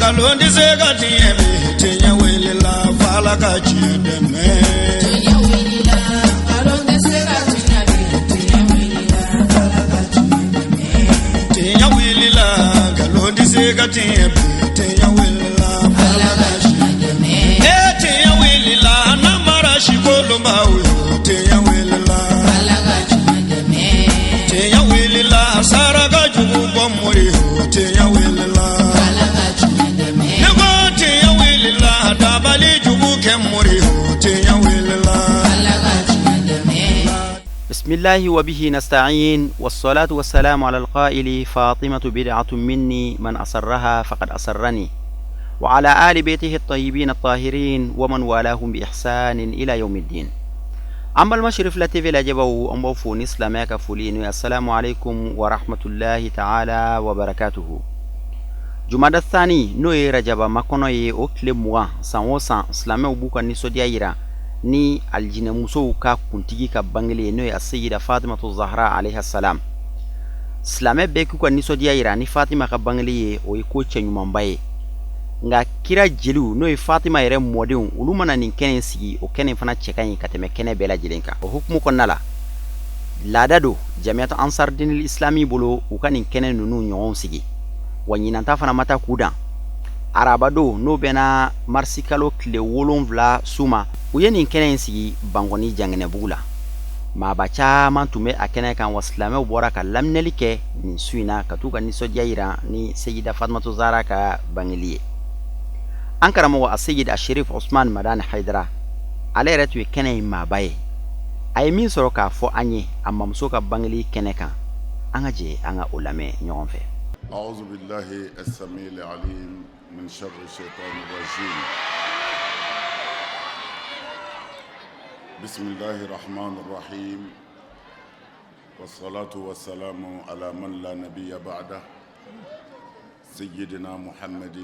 Galondi segati ebe tenya wele la fala ka chideme. Tenya wele la galondi segati ebe tenya wele la fala ka chideme. Tenya wele la galondi segati ebe tenya wele la fala ka chideme. Tenya wele la namara shikolo mawe tenya wele la fala ka chideme. Tenya wele la saraga jugu bomori tenya wele la بسم الله وبه نستعين والصلاة والسلام على القائل فاطمة بدعة مني من أسرها فقد أسرني وعلى آل بيته الطيبين الطاهرين ومن والاهم بإحسان إلى يوم الدين. أما المشرف التي في الأجبه أمبو فونيس لماك فولين السلام عليكم ورحمة الله تعالى وبركاته. Jumada thani no ye rajaba makono ye o kile mwa sanwosan slame ubuka ni sodia yira ni aljina muso ka kuntigi ka bangele no ye sayyida Fatima Zahra alayha salam. Slame be ku ni sodia yira ni Fatima ka bangele ye o ye ko chenyuma mbaye nga kira jelu no ye Fatima yere modin ulumana nin kenen sigi o kenen fana chekanyi kateme kene bela jelenka o hukmu konnala ladado jami'atu ansar dinil islami bolo ukanin kenen nunu nyon sigi wanyina tafana mata kudan arabado no bena marsikalo kle wolonvla suma uyeni kenen sigi bangoni jangene bugula ma bacha mantume akene kan waslame bora ka lamnelike ni suina katuka ni sojaira ni sayyida Fatima Zahra ka bangiliye ankara mo asayid ashrif Usman Madan Haidara aleratu kenen ma baye ay min soroka fo anye amma musoka bangili keneka angaje anga ulame nyonfe. أعوذ بالله السميع العليم من شر الشيطان الرجيم. بسم الله الرحمن الرحيم والصلاة والسلام على من لا نبي بعده سيدنا محمد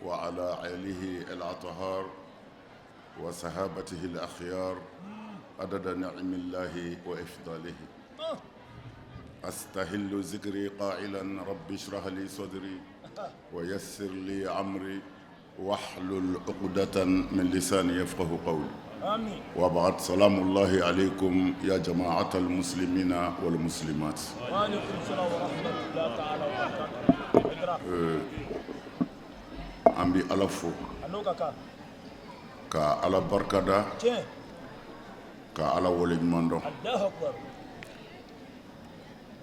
وعلى آله الأطهار وصحابته الأخيار عدد نعم الله وإفضاله. أستهل ذكري قائلا رب اشرح لي صدري ويسر لي عمري واحلل عقدة من لساني يفقه قولي. آمين. وبعد سلام الله عليكم يا جماعة المسلمين والمسلمات. وعليكم السلام ورحمة الله تعالى وبركاته. أمبي ألفو. كا على بركة كا على ولي مندو. الله أكبر.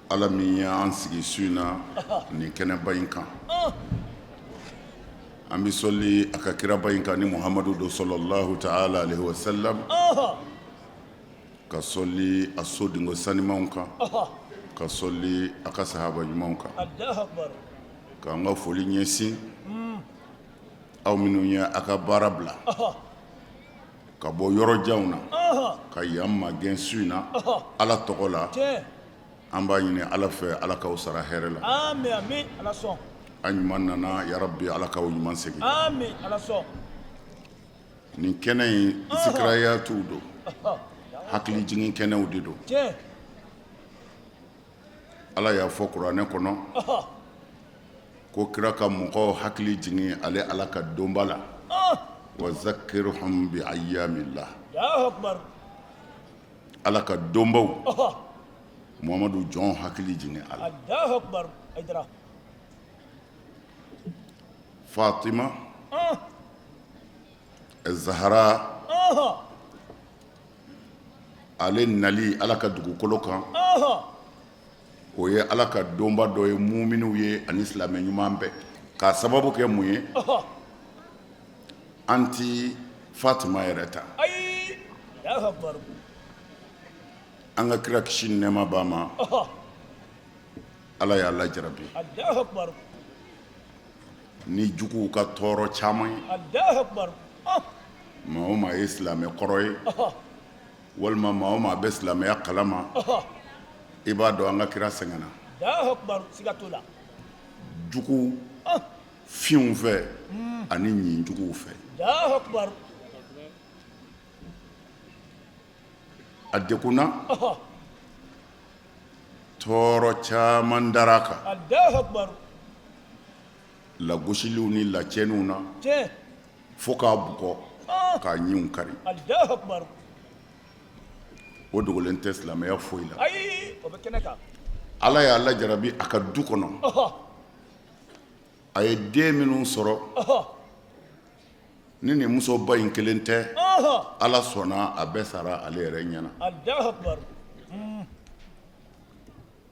Ala min y'an sigi su na nin kɛnɛba in kan an bɛ sɔli a ka kiraba in kan ni Muhamadu do sallallahu ta'ala alaihi wa sallam ka sɔli a so dingo sanimanw kan ka sɔli a ka sahaba ɲumanw kan k'an ka foli ɲɛsin aw minnu ye a ka baara bila ka bɔ yɔrɔjanw na ka yan magɛn su na Ala tɔgɔ la an b'a ɲini Ala fɛ Ala k'aw sara hɛrɛ la. Amin amin Ala sɔn. An ɲuman nana ya Rabbi Ala k'aw ɲuman segin. Amin Ala sɔn. Nin kɛnɛ in zikirayatiw don hakili jigin kɛnɛw de don. Ala y'a fɔ kuranɛ kɔnɔ ko kira ka mɔgɔw hakili jigin ale Ala ka donba la wa zakirhum bi ayyamillah. Allahu akbar. Ala ka donbaw Muhammadu John hakili jigin ala. Allahu akbar. Aidara. Fatima Zahra ale nali Ala ka dugukolo kan o ye Ala ka donba dɔ ye mu'miniw ye ani silamɛ ɲuman bɛɛ k'a sababu kɛ mun ye an ti Fatima yɛrɛ ta. Ayi. Allahu akbar. An ka kira kisi ni nɛɛma b'a ma Ala y'a lajarabi ni juguw ka tɔɔrɔ caman ye maa o maa ye silamɛ kɔrɔ ye walima maa o maa bɛ silamɛya kalama i b'a dɔn an ka kira sɛgɛnna jugu fiɲɛw fɛ ani ɲin juguw fɛ a degunna tɔɔrɔ caman dara a kan lagosiliw ni lacɛniw na fo k'a bugɔ k'a ɲiw kari o dogolen tɛ silamɛya foyi la ala y'a lajarabi a ka du kɔnɔ a ye den minnu sɔrɔ ni nin musoba in kelen tɛ ala sɔnna a bɛɛ sara ale yɛrɛ ɲɛna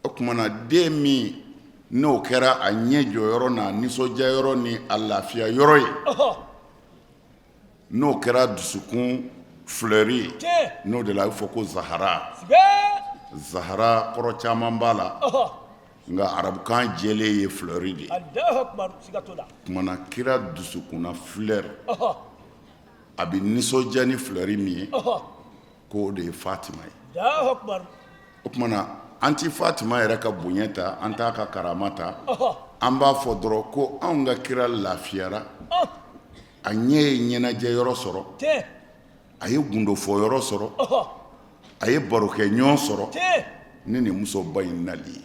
o kumana den min n'o kɛra a ɲɛ jɔyɔrɔ n'a nisɔndiyayɔrɔ ni a lafiya yɔrɔ ye n'o kɛra dusukun fleuri ye n'o de la a bɛ fɔ ko zahara zahara kɔrɔ caman b'a la nka arabukan jɛlen ye fleuri de ye kumana kira dusukunna fleur a bɛ nisɔndiya ni fleuri min ye k'o de ye fatima ye o kumana an ti fatima yɛrɛ ka bonya ta an t'a ka karama ta an b'a fɔ dɔrɔn ko anw ka kira lafiyara a ɲɛ ye ɲɛnajɛ yɔrɔ sɔrɔ a ye gundofɔ yɔrɔ sɔrɔ a ye barokɛ ɲɔgɔn sɔrɔ ni nin musoba in nali ye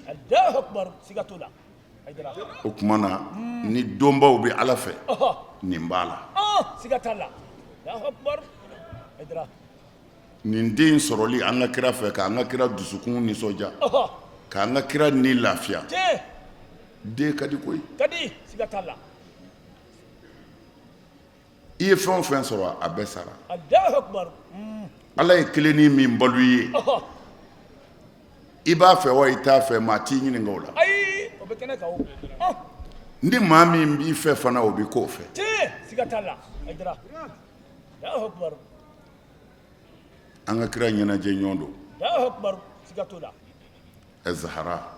o kumana ni donbaw bɛ ala fɛ nin b'a la nin den sɔrɔli an ka kira fɛ k'an ka kira dusukun nisɔndiya k'an ka kira ni lafiya den ka di koyi i ye fɛn o fɛn sɔrɔ a bɛɛ sara ala ye kelenni min balo i ye i b'a fɛ wa i t'a fɛ maa t'i ɲininka o la ni maa min b'i fɛ fana o bɛ k'o fɛ an ka kira ɲɛnajɛ ɲɔgɔn don zahara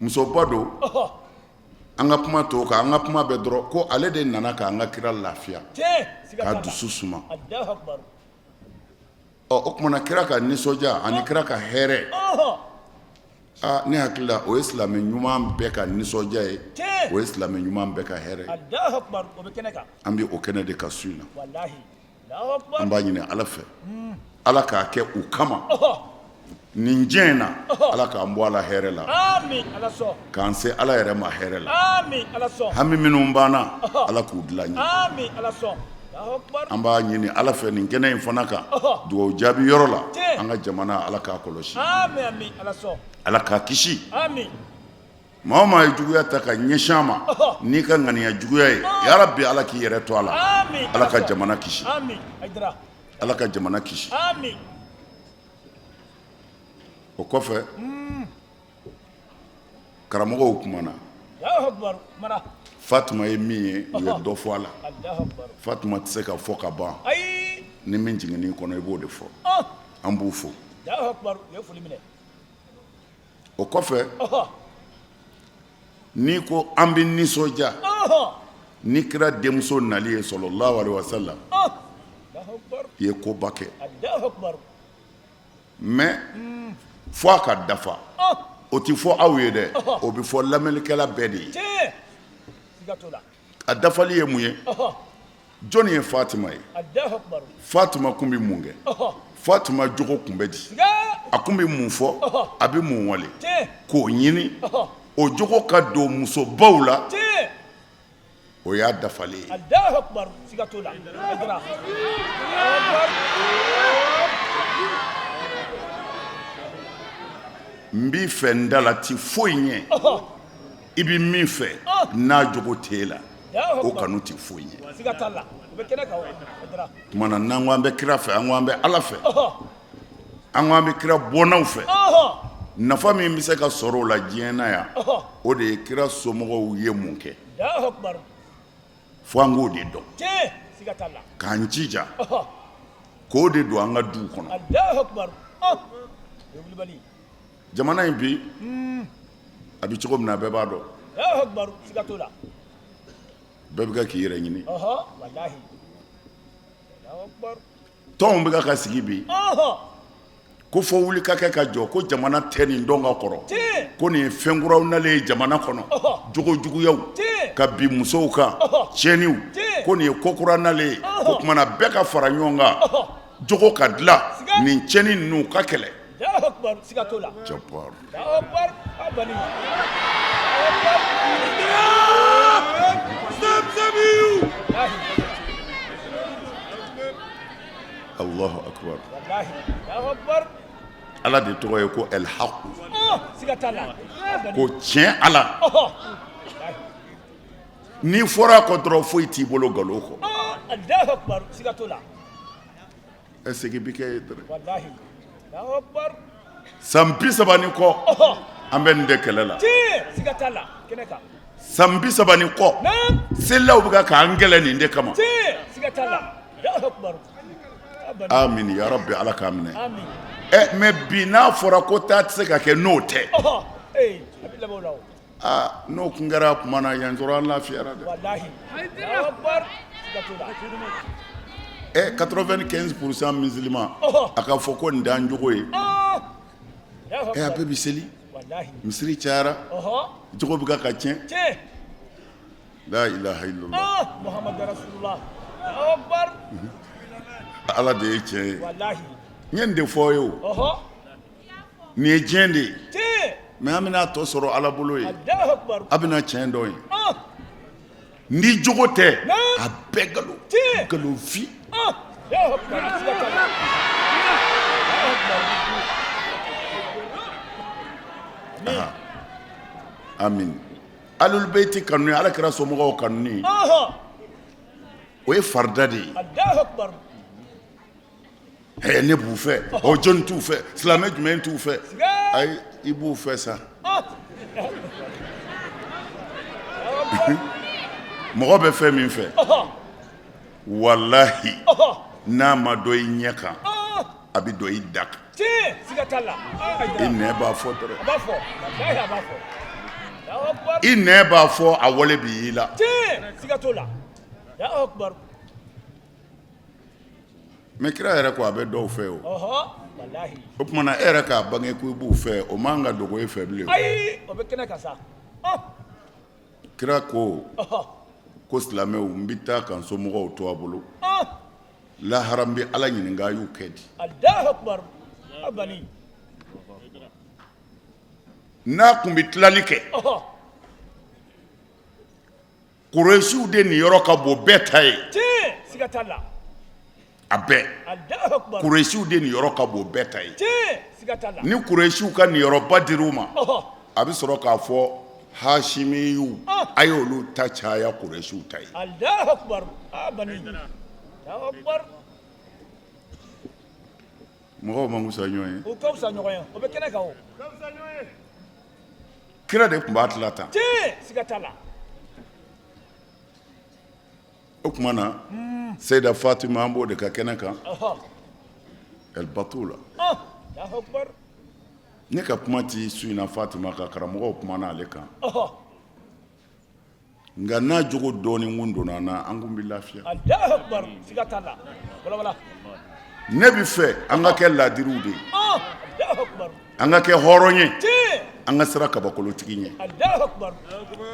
musoba don an ka kuma to kan an ka kuma bɛ dɔrɔn ko ale de nana k'an ka kira lafiya k'a dusu suma o kumana kira ka nisɔndiya ani kira ka hɛrɛ ne hakili la o ye silamɛ ɲuman bɛɛ ka nisɔndiya ye o ye silamɛ ɲuman bɛɛ ka hɛrɛ ye an bɛ o kɛnɛ de ka su in na an b'a ɲini ala fɛ ala k'a kɛ u kama nin diɲɛ in na ala k'an bɔ ala hɛrɛ la k'an se ala yɛrɛ ma hɛrɛ la hami minnu banna ala k'u dilan ɲɛ an b'a ɲini ala fɛ nin kɛnɛ in fana kan dugawu jaabi yɔrɔ la an ka jamana ala k'a kɔlɔsi ala k'a kisi maa o maa ye juguya ta ka ɲɛsin a ma n'i ka ŋaniya juguya ye yarabi ala k'i yɛrɛ to a la ala ka jamana kisi ala ka jamana kisi o kɔfɛ karamɔgɔw kumana fatima ye min ye u ye dɔ fɔ a la fatima tɛ se ka fɔ ka ban ni min jiginni kɔnɔ i b'o de fɔ an b'u fo o kɔfɛ n'i ko an bɛ nisɔndiya ni kira denmuso nali ye sallallahu alaihi wasallam i ye koba kɛ mais fo a ka dafa o ti fɔ aw ye dɛ o bɛ fɔ lamɛnnikɛla bɛɛ de ye a dafali ye mun ye jɔnni ye fatima ye fatima kun bɛ mun kɛ fatima jogo kun bɛ di a kun bɛ mun fɔ a bɛ mun wale k'o ɲini o jogo ka don musobaw la o y'a dafalen ye n b'i fɛ n da la ti foyi ɲɛ i bɛ min fɛ n'a jogo t'e la o kanu ti foyi ɲɛ tuma na n'an ko an bɛ kira fɛ an ko an bɛ ala fɛ an ko an bɛ kira bɔnnaw fɛ nafa min bɛ se ka sɔrɔ o la diɲɛ na yan o de ye kira somɔgɔw ye mun kɛ fo an k'o de dɔn k'an jija k'o de don an ka duw kɔnɔ jamana in bi a bɛ cogo min na bɛɛ b'a dɔn bɛɛ bɛ ka k'i yɛrɛ ɲini tɔnw bɛ ka sigi bi ko fɔ wuli ka kɛ ka jɔ ko jamana tɛ nin dɔn ka kɔrɔ ko nin ye fɛn kuraw nalen ye jamana kɔnɔ jogo juguyaw ka bi musow kan tiɲɛniw ko nin ye ko kura nalen ye ko kumana bɛɛ ka fara ɲɔgɔn kan jogo ka dilan nin tiɲɛni ninnu ka kɛlɛ. Allahu akbar. wallahi Allahu akbar Ala de tɔgɔ ye ko El Haq. siga t'a la Ko tiɲɛ Ala. N'i fɔra a kɔ dɔrɔn foyi t'i bolo nkalon kɔ. Allahu akbar siga t'o la Est-ce que bi kɛ ye dɔrɔn. wallahi Allahu akbar San 30 ni kɔ an bɛ nin de kɛlɛ la. tiɲɛ siga t'a la kɛnɛ kan San 30 ni kɔ naam selilaw bɛ k'an kɛlɛ nin de kama. tiɲɛ siga t'a la Allahu akbar Amin ya Rabbi, Ala k'a minɛ. amin Mais bi n'a fɔra ko taa tɛ se ka kɛ n'o tɛ. a bɛ labɛn o la o N'o kun kɛra tuma na yan dɔrɔn an lafiyara dɛ. wallahi Allahu akbar siga t'o la 95% musulman a ka fɔ ko nin t'an jogo ye. Allahu A akbar bɛɛ bi seli wallahi misiri cayara jogo bɛ ka tiɲɛ. tiɲɛ La ilaha illallah. Muhammadu Rasulullah Allahu akbar Ala de ye tiɲɛ ye. wallahi N ye nin de fɔ ye o. Nin ye tiɲɛ de ye. tiɲɛ Mais an bɛna tɔ sɔrɔ Ala bolo ye. Allahu akbar A bɛna tiɲɛ dɔn ye. Ni jogo tɛ a bɛɛ nkalon. tiɲɛ Nkalon fi. Allahu akbar siga t'a la Allahu akbar Amin. Alul beyti kanu ye Alakira somɔgɔw kanuni o ye farida de ye. Allahu akbar Ne b'u fɛ o jɔnni t'u fɛ silamɛ jumɛn t'u fɛ ayi i b'u fɛ sa. Mɔgɔ bɛ fɛn min fɛ wallahi n'a ma dɔ i ɲɛ kan a bɛ dɔ i da kan. tiɲɛ siga t'a la I nɛ b'a fɔ dɔrɔn. a b'a fɔ wallahi a b'a fɔ Allahu akbar I nɛ b'a fɔ a wale bɛ y'i la. tiɲɛ siga t'o la Allahu akbar Mais kira yɛrɛ ko a bɛ dɔw fɛ o. wallahi O tumana e yɛrɛ k'a bange ko i b'u fɛ o man ka dogo e fɛ bilen. ayi o bɛ kɛnɛ kan sa Kira ko ko silamɛw n bɛ taa ka n somɔgɔw to a bolo lahara n bɛ Ala ɲininka a y'u kɛ di. Allahu akbar abani N'a kun bɛ tilali kɛ Kuresiw de nin yɔrɔ ka bon bɛɛ ta ye. tiɲɛ siga t'a la A bɛɛ Allahu akbar Kuresiw de nin yɔrɔ ka bon bɛɛ ta ye. tiɲɛ siga t'a la Ni Kuresiw ka nin yɔrɔba dir'u ma a bɛ sɔrɔ k'a fɔ Hashimiyu a y'olu ta caya Kuresiw ta ye. Allahu akbar abani Allahu akbar Mɔgɔw man kusa ɲɔgɔn ye. o ka fisa ɲɔgɔn ye o bɛ kɛnɛ kan o Kira de tun b'a tila tan. tiɲɛ siga t'a la O tuma na Seyida Fatima an b'o de ka kɛnɛ kan El Batula. Allahu akbar Ne ka kuma ti su in na Fatima ka karamɔgɔw kumana ale kan. Nka n'a jogo dɔɔni kun donna an na an kun bɛ lafiya. Allahu akbar siga t'a la wala wala Ne bɛ fɛ an ka kɛ laadiriw de ye. Allahu akbar An ka kɛ hɔrɔn ye. tiɲɛ An ka sira kabakolotigi ɲɛ. Allahu akbar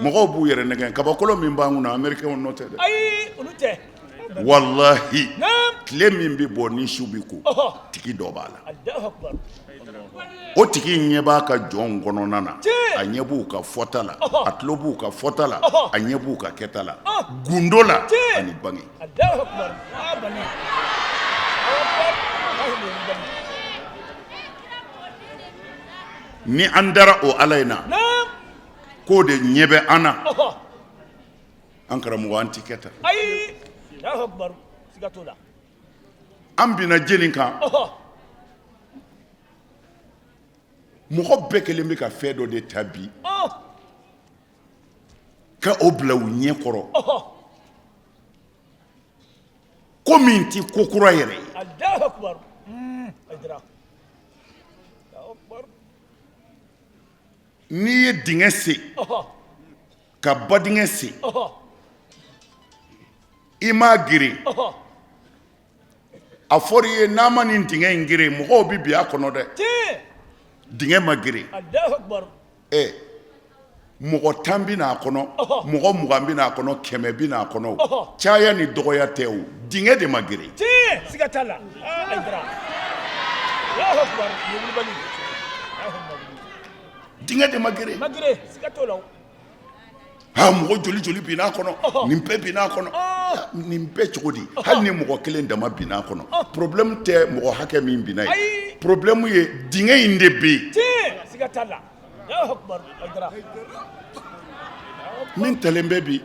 Mɔgɔw b'u yɛrɛ nɛgɛn kabakolo min b'an kunna Américains nɔ tɛ dɛ. ayi olu tɛ Wallahi naam tile min bɛ bɔ ni su bɛ ko tigi dɔ b'a la. Allahu akbar O tigi ɲɛ b'a ka jɔnw kɔnɔna na Tiɲɛ. a ɲɛ b'u ka fɔta la a tulo b'u ka fɔta la a ɲɛ b'u ka kɛta la gundo la Tiɲɛ. ani bange. Allahu akbar abani Allahu akbar Allahu akbar Ni an dara o Ala in na naam k'o de ɲɛ bɛ an na an karamɔgɔ an ti kɛ tan. ayi Allahu akbar siga t'o la An bina jeli kan mɔgɔ bɛɛ kelen bɛ ka fɛn dɔ de ta bi ka o bila u ɲɛ kɔrɔ ko min ti ko kura yɛrɛ ye. Allahu akbar ajira Allahu akbar N'i ye dingɛ sen ka ba dingɛ sen i m'a gere a fɔra i ye n'a ma nin dingɛ in gere mɔgɔw bɛ bin a kɔnɔ dɛ. tiɲɛ Dingɛ ma gere Allahu akbar mɔgɔ 10 bɛ n'a kɔnɔ mɔgɔ 20 bɛ n'a kɔnɔ 100 bɛ n'a kɔnɔ caya ni dɔgɔya tɛ o dingɛ de ma gere. tiɲɛ siga t'a la ajira Allahu akbar yewulibali Dingɛ de ma gere. magire siga t'o la ha mɔgɔ joli bin'a kɔnɔ nin bɛɛ bin'a kɔnɔ nin bɛɛ cogo di hali ni mɔgɔ kelen dama bin'a kɔnɔ problème tɛ mɔgɔ hakɛ min binna ye problème ye dingɛ in de bɛ yen siga t'a la Allahu akbar Aidara min talen bɛ bi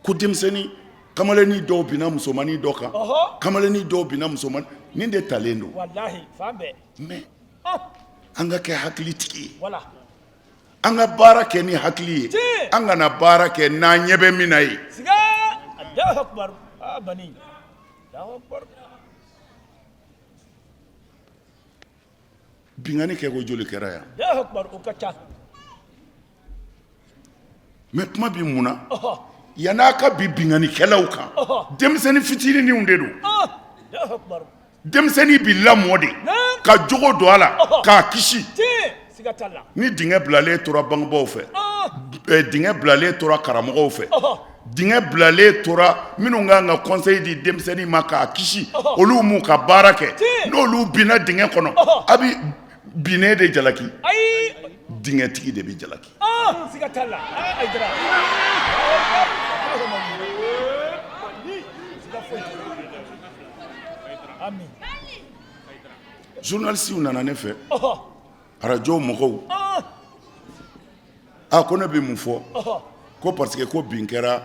ko denmisɛnnin kamalennin dɔw binna musomannin dɔ kan kamalennin dɔw binna musomannin nin de talen don wallahi fan bɛɛ mais an ka kɛ hakilitigi ye wala an ka baara kɛ ni hakili ye an kana baara kɛ n'an ɲɛ bɛ min na ye siga Allahu akbar bani Allahu akbar bingani kɛ ko joli kɛra yan Allahu akbar o ka ca mais kuma bi mun na yan'a ka bi binganikɛlaw kan denmisɛnnin fitininw de don Allahu akbar denmisɛnnin bi lamɔ de ka jogo don a la k'a kisi siga t'a la ni dingɛ bilalen tora bangebaaw fɛ dingɛ bilalen tora karamɔgɔw fɛ dingɛ bilalen tora minnu kan ka conseil di denmisɛnnin ma k'a kisi olu m'u ka baara kɛ n'olu binna dingɛ kɔnɔ a bi binnen de jalaki dingɛtigi de bi jalaki siga t'a la Aidara amin journalistes nana ne fɛ radio mɔgɔw ko ne bɛ mun fɔ ko parce que ko bin kɛra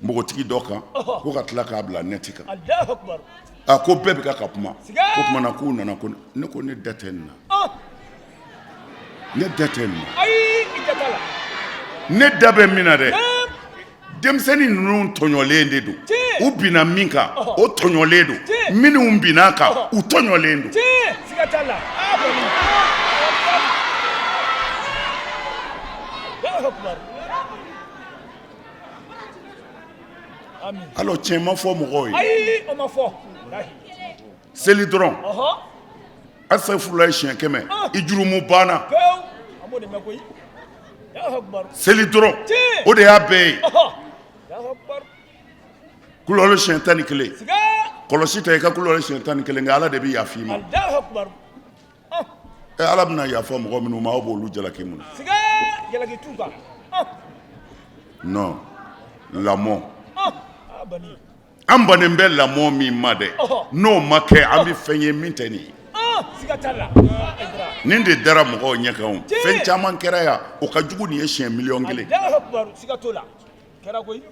npogotigi dɔ kan ko ka tila k'a bila net kan Allahu akbar ko bɛɛ bɛ ka kuma ko tuma na k'u nana ko ne ko ne da tɛ nin na ne da tɛ nin na i da t'a la ne da bɛ min na dɛ denmisɛnnin ninnu tɔɲɔlen de don u binna min kan o tɔɲɔlen don minnu binna kan u tɔɲɔlen don siga t'a la Allahu akbar amin alors tiɲɛ ma fɔ mɔgɔw ye ayi o ma fɔ seli dɔrɔn asafurulayi siɲɛ 100 i jurumu banna pewu an b'o de mɛn koyi Allahu akbar seli dɔrɔn o de y'a bɛɛ ye Allahu akbar kulɔli siɲɛ 11 siga kɔlɔsi ta i ka kulɔli siɲɛ 11 nka ala de bɛ yafa i ma Allahu akbar ala bɛna yafa mɔgɔ minnu ma aw b'olu jalaki mun na siga jalaki t'u kan non lamɔ bani an bannen bɛ lamɔ min ma dɛ n'o ma kɛ an bɛ fɛn ye min tɛ nin ye siga t'a la nin de dara mɔgɔw ɲɛ kan fɛn caman kɛra yan o ka jugu nin ye siɲɛ miliyɔn 1 Allahu akbar siga t'o la kɛra koyi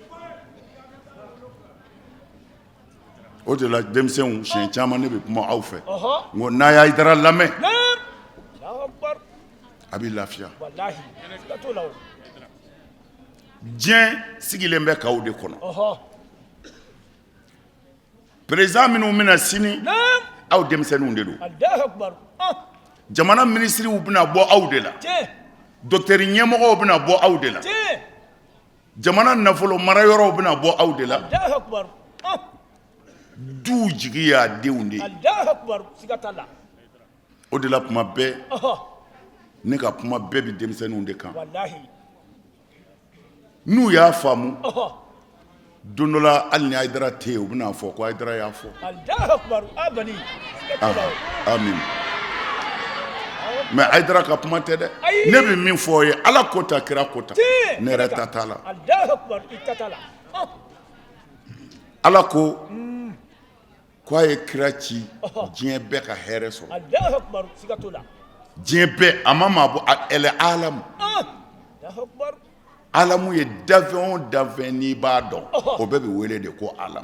o de la denmisɛnw siɲɛ caman ne bɛ kuma aw fɛ n ko n'a y'a dara lamɛn Allahu akbar a bɛ lafiya wallahi siga t'o la diɲɛ sigilen bɛ k'aw de kɔnɔ président minnu bɛna sini aw denmisɛnninw de don Allahu akbar jamana ministres bɛna bɔ aw de la docteur ɲɛmɔgɔw bɛna bɔ aw de la jamana nafolo marayɔrɔw bɛna bɔ aw de la Allahu akbar du jigi y'a denw de ye Allahu akbar siga t'a la o de la kuma bɛɛ ne ka kuma bɛɛ bi denmisɛnninw de kan wallahi n'u y'a faamu don dɔ la hali ni Aidara tɛ yen u bɛna fɔ ko Aidara y'a fɔ Allahu akbar bani siga t'o la amin mais Aidara ka kuma tɛ dɛ ne bɛ min fɔ aw ye ala ko ta kira ko ta ne yɛrɛ ta t'a la Allahu akbar i ta t'a la ala ko k'a ye kira ci diɲɛ bɛɛ ka hɛrɛ sɔrɔ Allahu akbar siga t'o la diɲɛ bɛɛ a ma maa bɔ ɛlɛ alamu Allahu akbar alamu ye danfɛn o danfɛn n'i b'a dɔn o bɛɛ bɛ wele de ko ala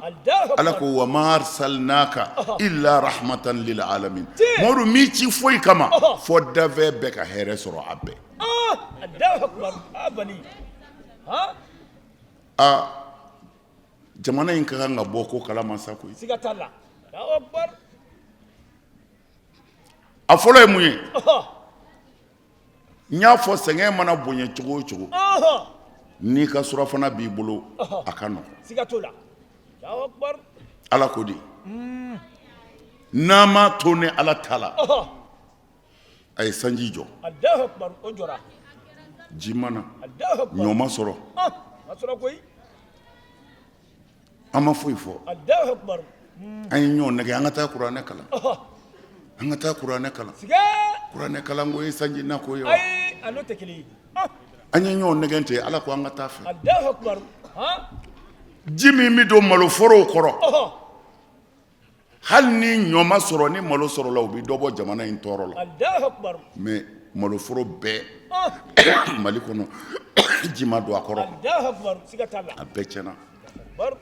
ala ko wa ma arsalnaka illa rahmatan lil alamin mɔdu m'i ci foyi kama fɔ danfɛn bɛɛ ka hɛrɛ sɔrɔ a bɛɛ Allahu akbar bani jamana in ka kan ka bɔ ko kalama sa koyi siga t'a la Allahu akbar a fɔlɔ ye mun ye n y'a fɔ sɛgɛn mana bonya cogo o cogo n'i ka surafana b'i bolo a ka nɔgɔn siga t'o la Allahu akbar ala ko di n'an m'a to ni ala ta la a ye sanji jɔ Allahu akbar o jɔra ji mana Allahu akbar ɲɔ ma sɔrɔ ma sɔrɔ koyi an ma foyi fɔ Allahu akbar an ye ɲɔgɔn nɛgɛ an ka taa kuranɛ kalan an ka taa kuranɛ kalan siga kuranɛ kalan ko ye sanji nako ye wa ayi a n'o tɛ kelen ye an ye ɲɔgɔn nɛgɛn ten ala ko an ka taa fɛ Allahu akbar. Ha? ji min bɛ don maloforow kɔrɔ Oho. hali ni ɲɔ ma sɔrɔ ni malo sɔrɔla u bɛ dɔ bɔ jamana in tɔɔrɔ la Allahu akbar. mais maloforo bɛɛ Ah. mali kɔnɔ ji ma don a kɔrɔ Allahu akbar. Siga tala. a bɛɛ tiɲɛna Bar.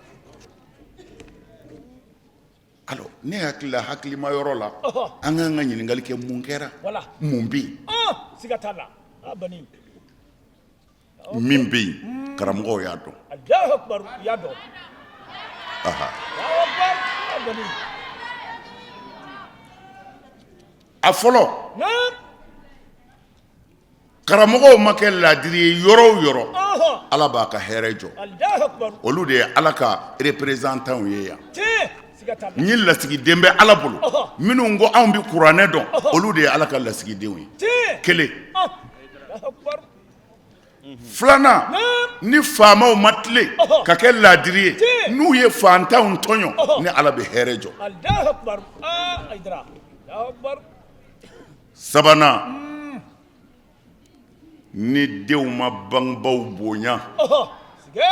alors ne hakilila hakilima yɔrɔ la Oho. an k'an ka ɲininkali kɛ mun kɛra Wala. mun bɛ yen Ah. Siga tala. Abani. min bɛ yen karamɔgɔw y'a dɔn Allahu akbar. Ya do. aha Allahu akbar. Abani. a fɔlɔ Naam. karamɔgɔw ma kɛ laadiri ye yɔrɔ o yɔrɔ Oho. ala b'a ka hɛrɛ jɔ Allahu akbar. olu de ye ala ka représentant ye yan Ti. Siga tala. n ye lasigiden bɛ ala bolo Ɔhɔ. minnu ko anw bɛ kuranɛ dɔn olu de ye ala ka lasigidenw ye Ti. kelen Ah. Allahu akbar. filanan Naam. ni faamaw ma tile Ɔhɔ. ka kɛ laadiri ye Tiɲɛ. n'u ye fantanw tɔɲɔ Ɔhɔ. ni ala bɛ hɛrɛ jɔ Allahu akbar. Ah. Aidra. Allahu akbar. sabanan ni denw ma bangebaaw bonya Oho. Siga.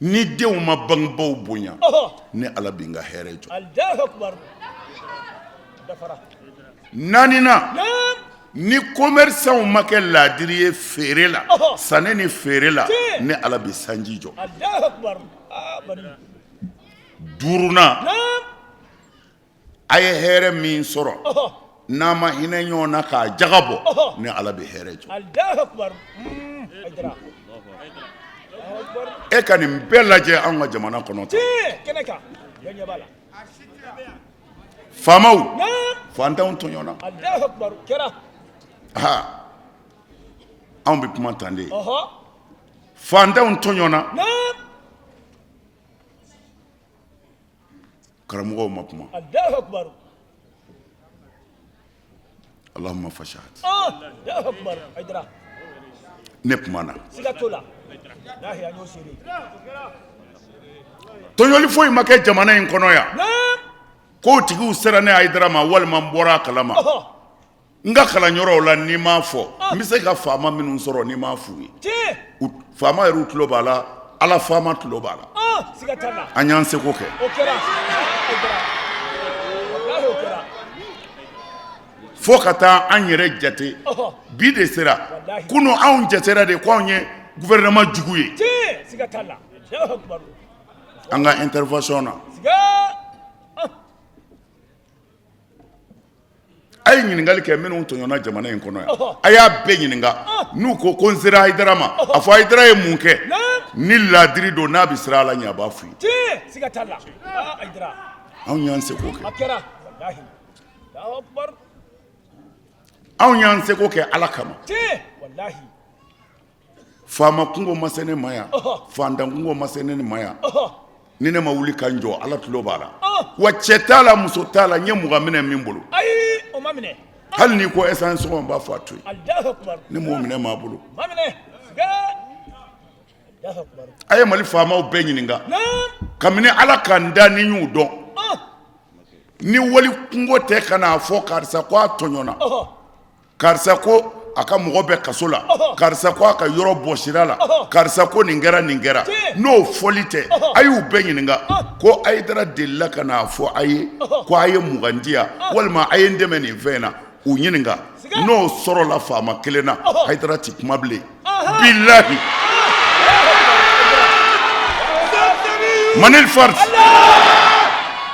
ni denw ma bangebaaw bonya Oho. ni ala bɛ n ka hɛrɛ jɔ Allahu akbar. Dafara. naaninan Naam. ni commerçants ma kɛ laadiri ye feere la Ɔhɔ. sanni ni feere la Tiɲɛ. ni ala bɛ sanji jɔ Allahu akbar. Ah. Bani. duurunan Naam. a ye hɛrɛ min sɔrɔ Oho. n'a ma hinɛ ɲɔgɔn na k'a jagabɔ Ɔhɔ. ni ala bɛ hɛrɛ jɔ Allahu akbar. Aidra. Allahu akbar. e ka nin bɛɛ lajɛ anw ka jamana kɔnɔ Ti. tan Keneka. Benya bala. faamaw Naam. fantanw tɔɲɔna Allahu akbar. Kera. anw bɛ kuma tan de Oho. fantanw tɔɲɔna Naam. karamɔgɔw ma kuma Allahu akbar. allahumma fashahad Ah. Allahu akbar. Aidra. ne kumana Siga tola. Lahi anyo siri. tɔɲɔli foyi ma kɛ jamana in kɔnɔ yan Naam. k'o tigiw sera ne Hayidara ma walima n bɔra a kalama Oho. n ka kalanyɔrɔw la n'i m'a fɔ n bɛ se ka faama minnu sɔrɔ n'i m'a f'u ye Ti. faama yɛrɛ tulo b'a la ala faama tulo b'a la Ah. Siga tala. an y'an seko kɛ O kɛra. Aidra. Wallahi o kɛra. fo ka taa an yɛrɛ jate Oho. bi de sera Wallahi. kunun anw jatera de ko anw ye gouvernement jugu ye Ti. Siga tala. Allahu akbar. an ka intervention na Siga. Ah. a ye ɲininkali kɛ minnu tɔɲɔna jamana in kɔnɔ yan Ɔhɔ. a y'a bɛɛ ɲininka n'u ko ko n sera Hayidara ma a fɔ Hayidara ye mun kɛ Naam. ni laadiri don n'a bɛ sira ala ɲɛ a b'a f'u ye Ti. Siga tala. Ah. Aidra. anw y'an seko kɛ A kɛra. Wallahi. Allahu akbar. anw y'an seko kɛ ala kama Ti. Wallahi. faama kungo ma se ne ma yan Ɔhɔ. fantan kungo ma se ne ma yan Oho. ni ne ma wuli ka n jɔ ala tulo b'a la Ah. wa cɛ t'a la muso t'a la n ye mugan minɛ min bolo Ayi. O ma minɛ. hali n'i ko essence sɔngɔ n b'a fɔ a to yen Allahu akbar. ne m'o minɛ maa bolo Ma minɛ. Siga. Allahu akbar. a ye mali faamaw bɛɛ ɲininka Naam. kabini ala ka n da ni n y'u dɔn Ah. ni wali kungo tɛ ka n'a fɔ karisa ko a tɔɲɔna Oho. karisa ko a ka mɔgɔ bɛ kaso la Ɔhɔ. karisa ko a ka yɔrɔ bɔsira la Ɔhɔ. karisa ko nin kɛra nin kɛra Tiɲɛ. n'o fɔli tɛ Ɔhɔ. a y'u bɛɛ ɲininka ko Hayidara delila ka n'a fɔ a ye Ɔhɔ. ko a ye mugan di yan walima a ye n dɛmɛ nin fɛn in na u ɲininka Siga. n'o sɔrɔla faama kelen na Ɔhɔ. Hayidara ti kuma bilen Aha. bilahi manil fard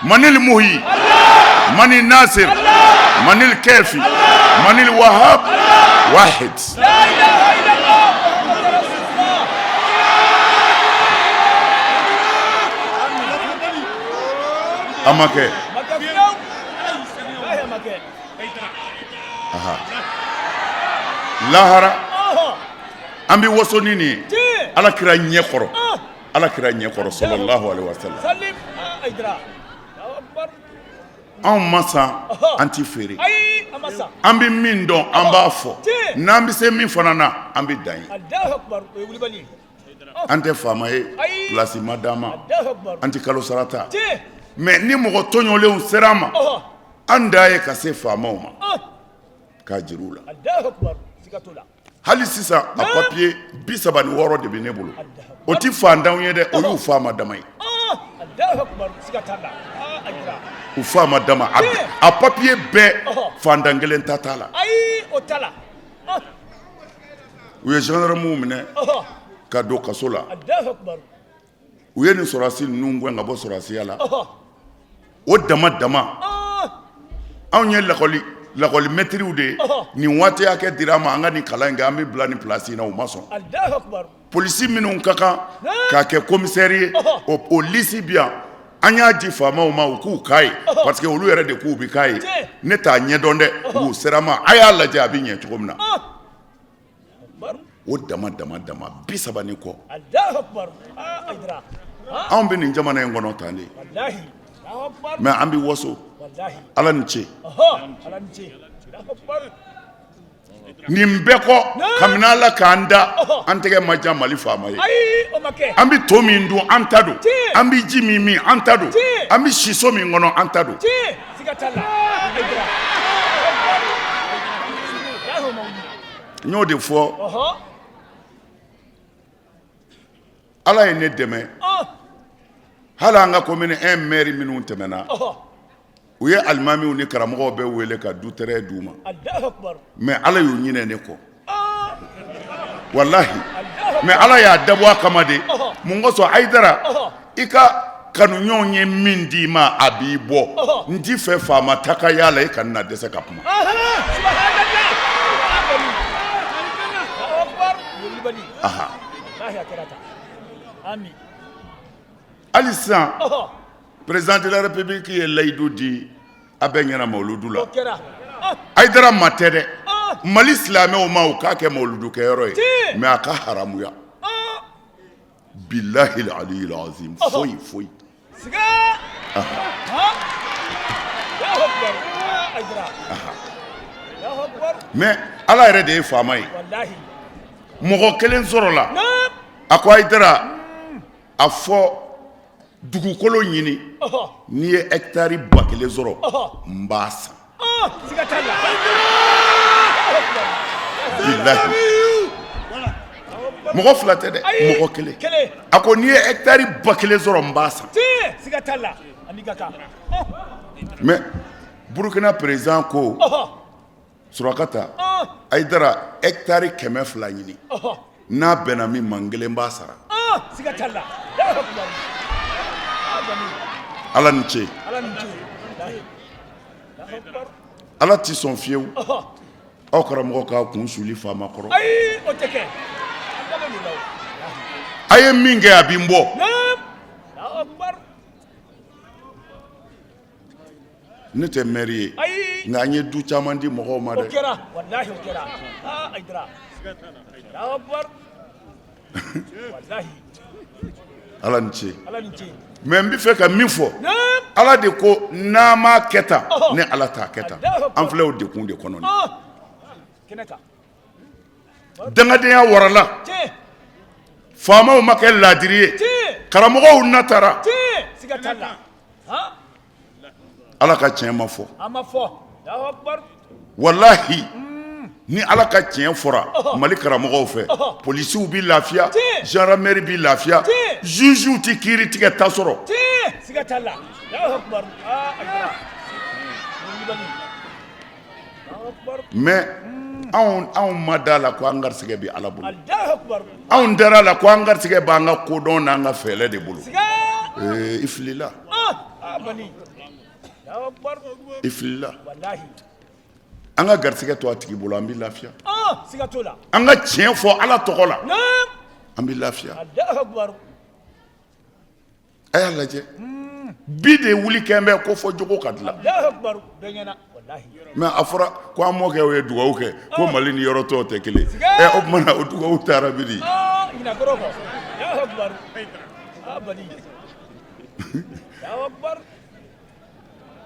manil muhi manil nasir manil kafi manil wahab wahid La ilaha illallah. Muhammad Rasulullah. a ma kɛ Maka fiyaw. Lahi ma kɛ. lahara Oho. an bɛ waso ni nin ye Ti. ala kira ɲɛ kɔrɔ Ah. ala kira ɲɛ kɔrɔ sallallahu alaihi wasallam Salim. Ah. Aidra. Allahu akbar. anw ma san an ti feere Ayi. Amasa. an bɛ min dɔn an b'a fɔ Tiɲɛ. n'an bɛ se min fana na an bɛ dan ye Allahu akbar. O ye wulibali. an tɛ faama ye Ayi. pilasi ma d'an ma Allahu akbar. an tɛ kalo sara ta Ti. mɛ ni mɔgɔ tɔɲɔlenw sera an ma Oho. an da ye ka se faamaw ma Ah. k'a jira u la Allahu akbar. Siga tola. hali sisan a papier 36 de bɛ ne bolo o ti fandanw ye dɛ o y'u faama dama ye u faama dama a papier bɛɛ fandan kelen ta t'a la u ye gendarmew minɛ ka don kaso la u ye nin sɔrɔdasi ninnu gɛn ka bɔ sɔrɔdasiya la o dama anw ye lakɔli mɛtiriw de ye nin waati hakɛ dira ma an ka nin kalan in kɛ an bɛ bila nin place in na u ma sɔn polisi minnu ka kan k'a kɛ commissaire ye o lisi bi yan an y'a di faamaw ma u k'u k'a ye parce que olu yɛrɛ de k'u bɛ k'a ye ne t'a ɲɛdɔn dɛ u sera ma a y'a lajɛ a bɛ ɲɛ cogo min na o dama 30 ni kɔ anw bɛ nin jamana in kɔnɔ tan de mais an bɛ waso ala ni ce nin bɛɛ kɔ kabini ala k'an da an tɛgɛ ma jan Mali faama ye an bɛ to min dun an ta don an bɛ ji min an ta don an bɛ siso min kɔnɔ an ta don n y'o de fɔ ala ye ne dɛmɛ hali an ka commune 1 maire minnu tɛmɛna u ye alimamiw ni karamɔgɔw bɛɛ wele ka du tɛrɛ d'u ma mais ala y'u ɲinɛ ne kɔ wallahi mais ala y'a dabɔ a kama de mun kosɔn Ayidara i ka kanuɲɔgɔnw ye min d'i ma a b'i bɔ n t'i fɛ faama ta ka y'a la i kana na dɛsɛ ka kuma hali sisan président de la république ye layidu di a bɛɛ ɲɛna mawuludu la Ayidara ma tɛ dɛ Mali silamɛw ma u k'a kɛ mawuludu kɛyɔrɔ ye mais a ka haramuya billahi al-aliyyil azim foyi mais ala yɛrɛ de ye faama ye mɔgɔ kelen sɔrɔla a ko Ayidara a fɔ dugukolo ɲini n'i ye hectare 1000 sɔrɔ n b'a san billahi mɔgɔ fila tɛ dɛ mɔgɔ kelen a ko n'i ye hectare 1000 sɔrɔ n b'a san mais Burkina président ko Surakata Ayidara hectare 200 ɲini n'a bɛnna min ma n kelen b'a sara ala ni ce ala t'i sɔn fiyewu aw karamɔgɔ k'a kun suli faama kɔrɔ a ye min kɛ a bɛ n bɔ ne tɛ maire ye nka an ye du caman di mɔgɔw ma dɛ ala ni ce mais n bɛ fɛ ka min fɔ ala de ko n'a m'a kɛ tan ne ala t'a kɛ tan an filɛ o dekun de kɔnɔ dangadenya warala faamaw ma kɛ laadiri ye karamɔgɔw natara ala ka tiɲɛ ma fɔ wallahi ni ala ka tiɲɛ fɔra Mali karamɔgɔw fɛ polisiw bɛ lafiya gendarmerie bɛ lafiya juges tɛ kiiri tigɛ ta sɔrɔ mais anw ma da la ko an garisɛgɛ bɛ ala bolo anw dara la ko an garisɛgɛ b'an ka kodɔn n'an ka fɛɛrɛ de bolo i filila an ka garisɛgɛ to a tigi bolo an bɛ lafiya an ka tiɲɛ fɔ ala tɔgɔ la an bɛ lafiya a y'a lajɛ bi de wuli kɛn bɛ ko fɔ jogo ka dilan mais a fɔra ko an mɔkɛw ye dugawu kɛ ko Mali ni yɔrɔ tɔw tɛ kelen o tumana o dugawu taara bi di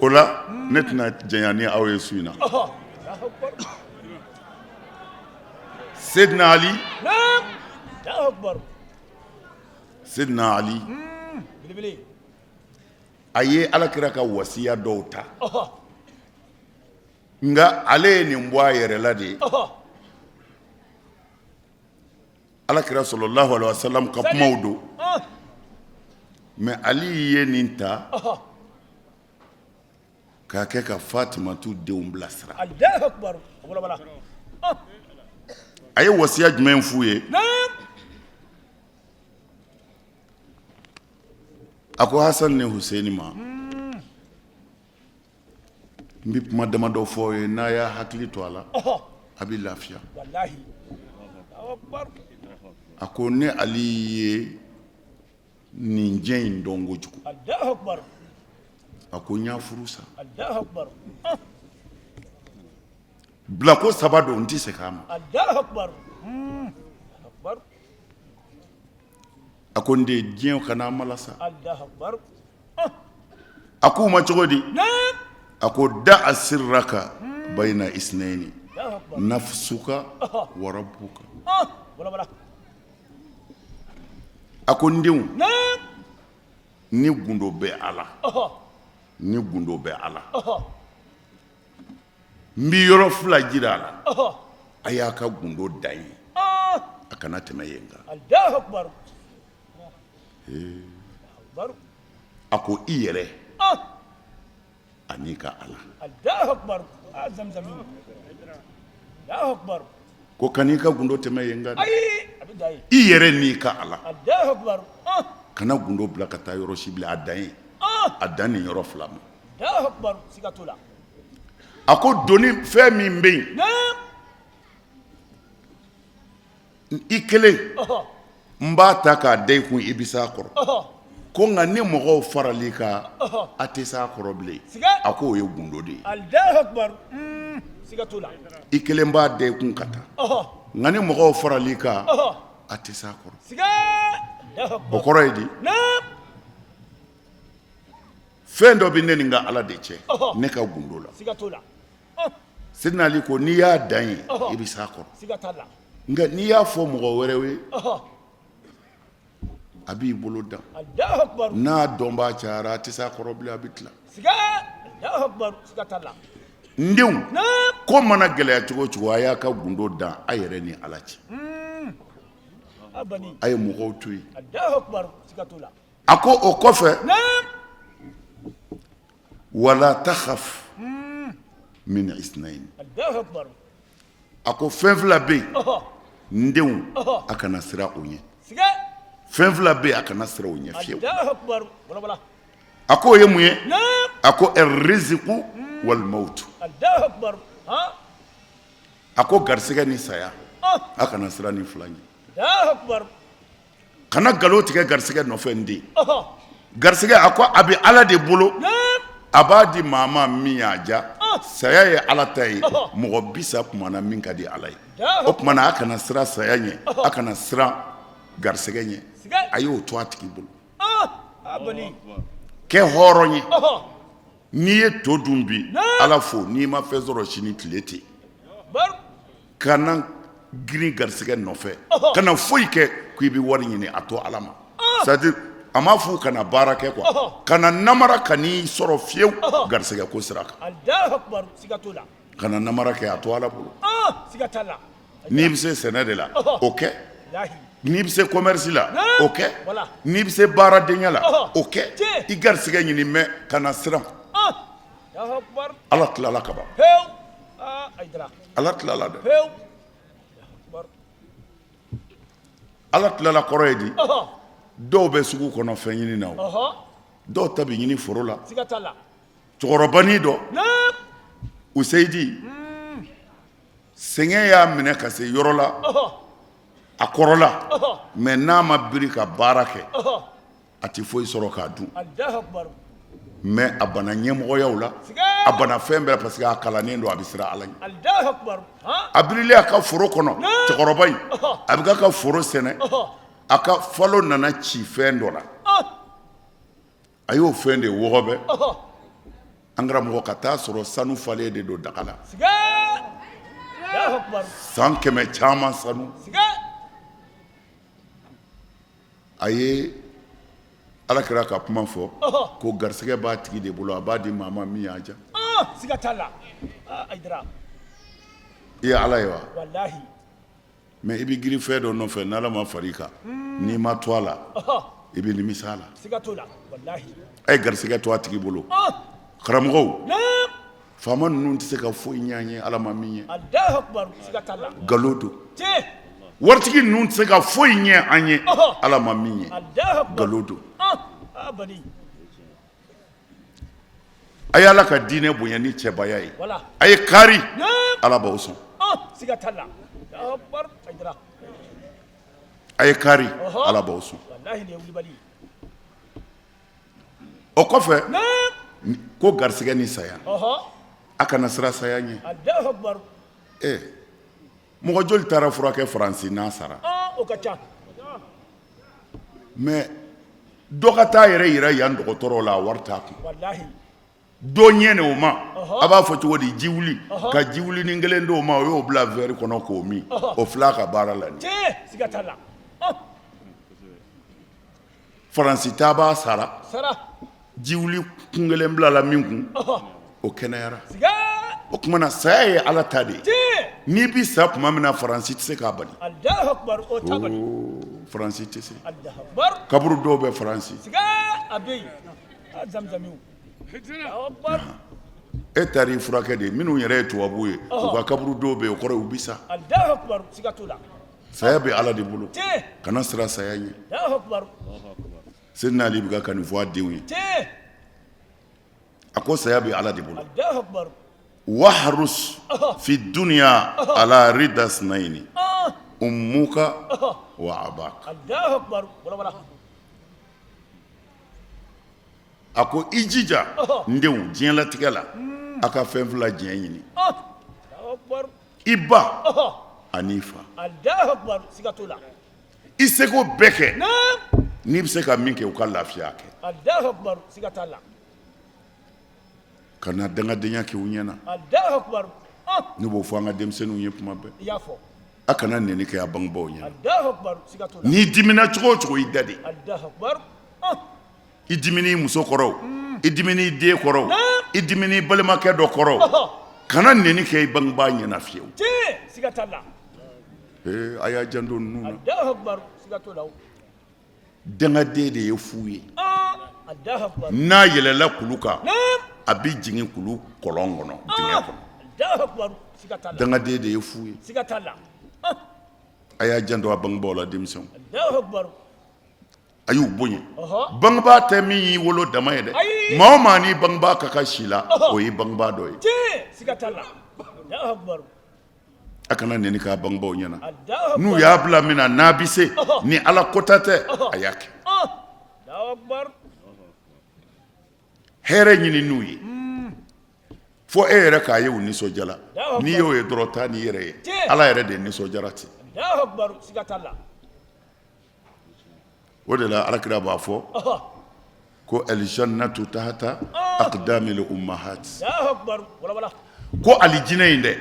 o la ne tɛna jɛnya ni aw ye su in na Seydina Ali a ye alakira ka wasiya dɔw ta nka ale ye nin bɔ a yɛrɛ la de alakira sallallahu alaihi wasallam ka kumaw do mais ali ye nin ta k'a kɛ ka Fatimatu denw bilasira. Allahu akbar. Wala a ye wasiya jumɛn f'u ye? a ko Hasan ni Husaini ma n bɛ kuma damadɔ fɔ aw ye n'a y'a hakili to a la a bɛ lafiya. Wallahi. Allahu akbar. a ko ne Ali ye nin diɲɛ in dɔn kojugu. Allahu akbar. a ko n y'a furu sa. Allahu akbar. bilako saba don n tɛ se k'a ma. Allahu akbar. Allahu akbar. a ko n den diɲɛ kana mala sa. Allahu akbar. a k'u ma cogo di? a ko da a sirraka bayna isnaini nafsuka wa rabbuka. Wala a ko n denw ni gundo bɛ Ala ni gundo bɛ Ala n bɛ yɔrɔ fila jira a la a y'a ka gundo dan ye a kana tɛmɛ yen kan. Allahu akbar. a ko i yɛrɛ ani ka Ala. Allahu akbar. Zamzam. Allahu akbar. ko kan'i ka gundo tɛmɛ yen kan. Ayi, abi dai. i yɛrɛ n'i ka Ala. Allahu akbar. kana gundo bila ka taa yɔrɔ si bilen a dan ye a dan nin yɔrɔ fila ma. Allahu akbar. Sigatula. a ko doni fɛn min bɛ yen i kelen n b'a ta k'a da i kun i bɛ s'a kɔrɔ ko nka ni mɔgɔw farali kan a tɛ s'a kɔrɔ bilen a ko o ye gundo de ye. Allahu akbar. Sigatula. i kelen b'a da i kun ka taa nka ni mɔgɔw farali kan a tɛ s'a kɔrɔ. Siga. o kɔrɔ ye di fɛn dɔ bɛ ne ni n ka Ala de cɛ ne ka gundo la. Sigatula. Sidina Ali ko n'i y'a dan ye i bɛ s'a kɔrɔ Sigatala. nka n'i y'a fɔ mɔgɔ wɛrɛw ye a b'i bolo dan Allahu akbar. n'a dɔnbaa cayara a tɛ s'a kɔrɔ bilen a bɛ tila. Siga. Allahu akbar. Sigatala. n denw ko mana gɛlɛya cogo o cogo a y'a ka gundo dan a yɛrɛ ni Ala cɛ Abani. a ye mɔgɔw to yen. Allahu akbar. Sigatula. a ko o kɔfɛ wala takhaf min isnayn. Allahu akbar. a ko fɛn fila bɛ yen n denw a kana siran o ɲɛ Siga. fɛn fila bɛ yen a kana siran o ɲɛ fiyewu. Allahu akbar. Wala. a ko o ye mun ye a ko riziku wal mautu. Allahu akbar. a ko garisɛgɛ ni saya a kana siran ni fila ɲɛ. Allahu akbar. kana nkalon tigɛ garisɛgɛ nɔfɛ n den garisɛgɛ a ko a bɛ Ala de bolo a b'a di maa ma min y'a diya saya ye Ala ta ye mɔgɔ bisa kumana min ka di Ala ye o kumana a kana siran saya ɲɛ a kana siran garisɛgɛ ɲɛ a y'o to a tigi bolo Abani. kɛ hɔrɔn ye n'i ye to dun bi Ala fo n'i ma fɛn sɔrɔ sini tile tɛ Bar. kana girin garisɛgɛ nɔfɛ kana foyi kɛ k'i bɛ wari ɲini a to Ala ma c'est-à-dire a m'a fɔ kana baara kɛ quoi kana namara kan'i sɔrɔ fiyewu garisɛgɛ ko sira kan. Allahu akbar. Sigatula. kana namara kɛ a to Ala bolo Sigatala. n'i bɛ se sɛnɛ de la o kɛ Lahi. n'i bɛ se commerce la o kɛ Voilà. n'i bɛ se baaradenya la o kɛ Tiɲɛ. i garisɛgɛ ɲini mɛ kana siran Allahu akbar. Ala tilala ka ban Heu. Aidra. Ala tilala dɛ Heu. Akbar. Ala tilala kɔrɔ ye di dɔw bɛ sugu kɔnɔ fɛn ɲini na o dɔw ta bɛ ɲini foro la Sigatala. cɛkɔrɔbanin dɔ Useyidi sɛgɛn y'a minɛ ka se yɔrɔ la a kɔrɔla mɛ n'a ma biri ka baara kɛ a tɛ foyi sɔrɔ k'a dun Allahu akbar. mɛ a bana ɲɛmɔgɔyaw la a bana fɛn bɛɛ parce que a kalannen don a bɛ siran Ala ɲɛ Allahu akbar. a birilen a ka foro kɔnɔ cɛkɔrɔba in a bɛ k'a ka foro sɛnɛ a ka falo nana ci fɛn dɔ la a y'o fɛn de wɔgɔbɛ an karamɔgɔ ka taa sɔrɔ sanu falen de don daga la Siga. Allahu akbar. san 100 caman sanu Siga. a ye Alakira ka kuma fɔ ko garisɛgɛ b'a tigi de bolo a b'a di maa ma min y'a diya Sigatala. Aidra. i ye Ala ye wa Wallahi. mais i bɛ girin fɛn dɔ nɔfɛ n'Ala ma far'i kan n'i ma to a la i bɛ nimisa a la siga t'o la wallahi a ye garisɛgɛ to a tigi bolo karamɔgɔw faama ninnu tɛ se ka foyi ɲɛ an ye Ala ma min ye Allahu akbar siga t'a la nkalon don tiɲɛ waritigi ninnu tɛ se ka foyi ɲɛ an ye Ala ma min ye Allahu akbar nkalon don bani a ye Ala ka diinɛ bonya ni cɛbaya ye wala a ye kari Ala b'aw sɔn siga t'a la Allahu akbar Aïdara a ye kari Ala b'aw sɔn wallahi ne wulibali o kɔfɛ ko garisɛgɛ ni saya ɔhɔ a kana sira saya ɲɛ Allahu akbar mɔgɔ joli taara furakɛ Faransi n'a sara o ka ca mais dɔ ka taa yɛrɛ yira yan dɔgɔtɔrɔw la a wari t'a kun wallahi dɔ ɲɛ ni o ma a b'a fɔ cogo di ji wuli ka ji wuli ni kelen di o ma o y'o bila verre kɔnɔ k'o min o filɛ ka baara la ni tiɲɛ siga t'a la Faransi ta b'a sara sara ji wuli kun kelen bila la min kun o kɛnɛyara siga o tuma na saya ye Ala ta de ye tiɲɛ n'i bi sa tuma min na Faransi tɛ se k'a bali Allahu akbar o ta bali Faransi tɛ se Allahu akbar kaburu dɔw bɛ Faransi siga a bɛ yen a zamzamiw Allahu akbar e taar'i furakɛ de minnu yɛrɛ ye tubabuw ye u ka kaburu dɔw bɛ yen o kɔrɔ u bi sa Allahu akbar siga t'o la saya bɛ Ala de bolo tiɲɛ kana sira saya ɲɛ Allahu akbar Seydina Ali bɛ ka nin fɔ a denw ye tiɲɛ a ko saya bɛ Ala de bolo Allahu akbar wahrus fi dunya ala rida snaini ummuka wa abaka Allahu akbar wala wala a ko i jija n denw diɲɛlatigɛ la a ka fɛn fila diɲɛ ɲini Allahu akbar i ba ani i fa Allahu akbar siga t'o la i seko bɛɛ kɛ n'i bɛ se ka min kɛ u ka lafiya kɛ Allahu akbar siga t'a la ka na dangadenya kɛ u ɲɛna Allahu akbar ne b'o fɔ an ka denmisɛnninw ye kuma bɛɛ i y'a fɔ a kana nɛni kɛ a bangebaaw ɲɛna Allahu akbar siga t'o la n'i dimina cogo o cogo i da de Allahu akbar i dimina i muso kɔrɔ i dimina i den kɔrɔ i dimina i balimakɛ dɔ kɔrɔ kana nɛni kɛ i bangebaa ɲɛna fiyewu tiɲɛ siga t'a la a y'a janto ninnu na Allahu akbar siga t'o la dangaden de ye fu ye Allahu akbar n'a yɛlɛla kulu kan a bɛ jigin kulu kɔlɔn kɔnɔ dingɛ kɔnɔ Allahu akbar siga t'a la dangaden de ye fu ye siga t'a la a y'a janto a bangebaaw la denmisɛnw Allahu akbar a y'u bonya bangebaa tɛ min y'i wolo dama ye dɛ maa o maa n'i bangebaa ka kan si la o ye bangebaa dɔ ye tiɲɛ siga t'a la Allahu akbar a kana nɛni k'a bangebaaw ɲɛna Allahu n'u y'a bila min na n'a bɛ se ni Ala kota tɛ a y'a kɛ Allahu akbar hɛrɛ ɲini n'u ye fo e yɛrɛ k'a ye u nisɔndiyala n'i y'o ye dɔrɔn taa n'i yɛrɛ ye Ala yɛrɛ de nisɔndiyara ten Allahu akbar siga t'a la o de la Alakira b'a fɔ ko aljannatu tahta aqdamil ummahat Allahu akbar wala wala ko alijinɛ in dɛ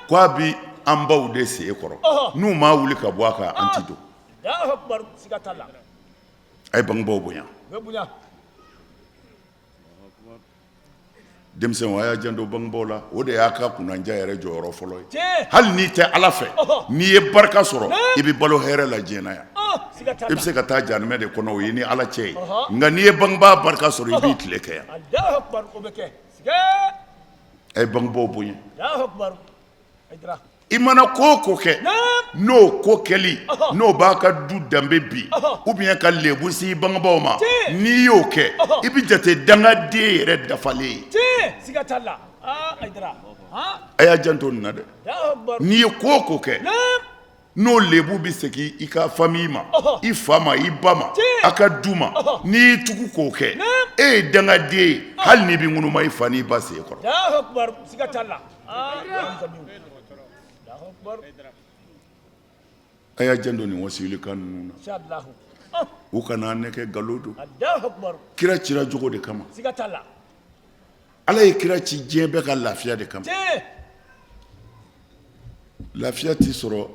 ko a bi an baw de sen kɔrɔ n'u ma wuli ka bɔ a kan an ti don Allahu akbar siga t'a la a ye bangebaaw bonya bɛ bonya denmisɛnw a y'a janto bangebaaw la o de y'a ka kunnandiya yɛrɛ jɔyɔrɔ fɔlɔ ye tiɲɛ hali n'i tɛ Ala fɛ n'i ye barika sɔrɔ i bɛ balo hɛrɛ la diɲɛ na yan siga t'a i la bɛ se ka taa jahanɛmɛ de kɔnɔ o ye ni Ala cɛ ye nka n'i ye bangebaa barika sɔrɔ i b'i tile kɛ yan Allahu akbar o bɛ kɛ siga a ye bangebaaw bonya Allahu akbar Aïdara i mana ko o ko kɛ n'o ko kɛli n'o b'a ka du danbe bi ou bien ka lebu si i bangebaaw ma n'i y'o kɛ i bɛ jate dangaden yɛrɛ dafalen ye tiɲɛ siga t'a la Aïdara a y'a janto nin na dɛ Allahu akbar n'i ye ko o ko kɛ n'o lebu bɛ segin i ka famille ma i fa ma i ba ma a ka du ma n'i y'i tugu k'o kɛ e ye dangaden ye hali n'i bɛ ŋunuma i fa n'i ba sen kɔrɔ Allahu akbar siga t'a la Allahu akbar a y'a janto nin wasilikan ninnu na inshallah u kana an nɛgɛ nkalon don Allahu akbar kira cira jogo de kama siga t'a la Ala ye kira ci diɲɛ bɛɛ ka lafiya de kama tiɲɛ lafiya t'i sɔrɔ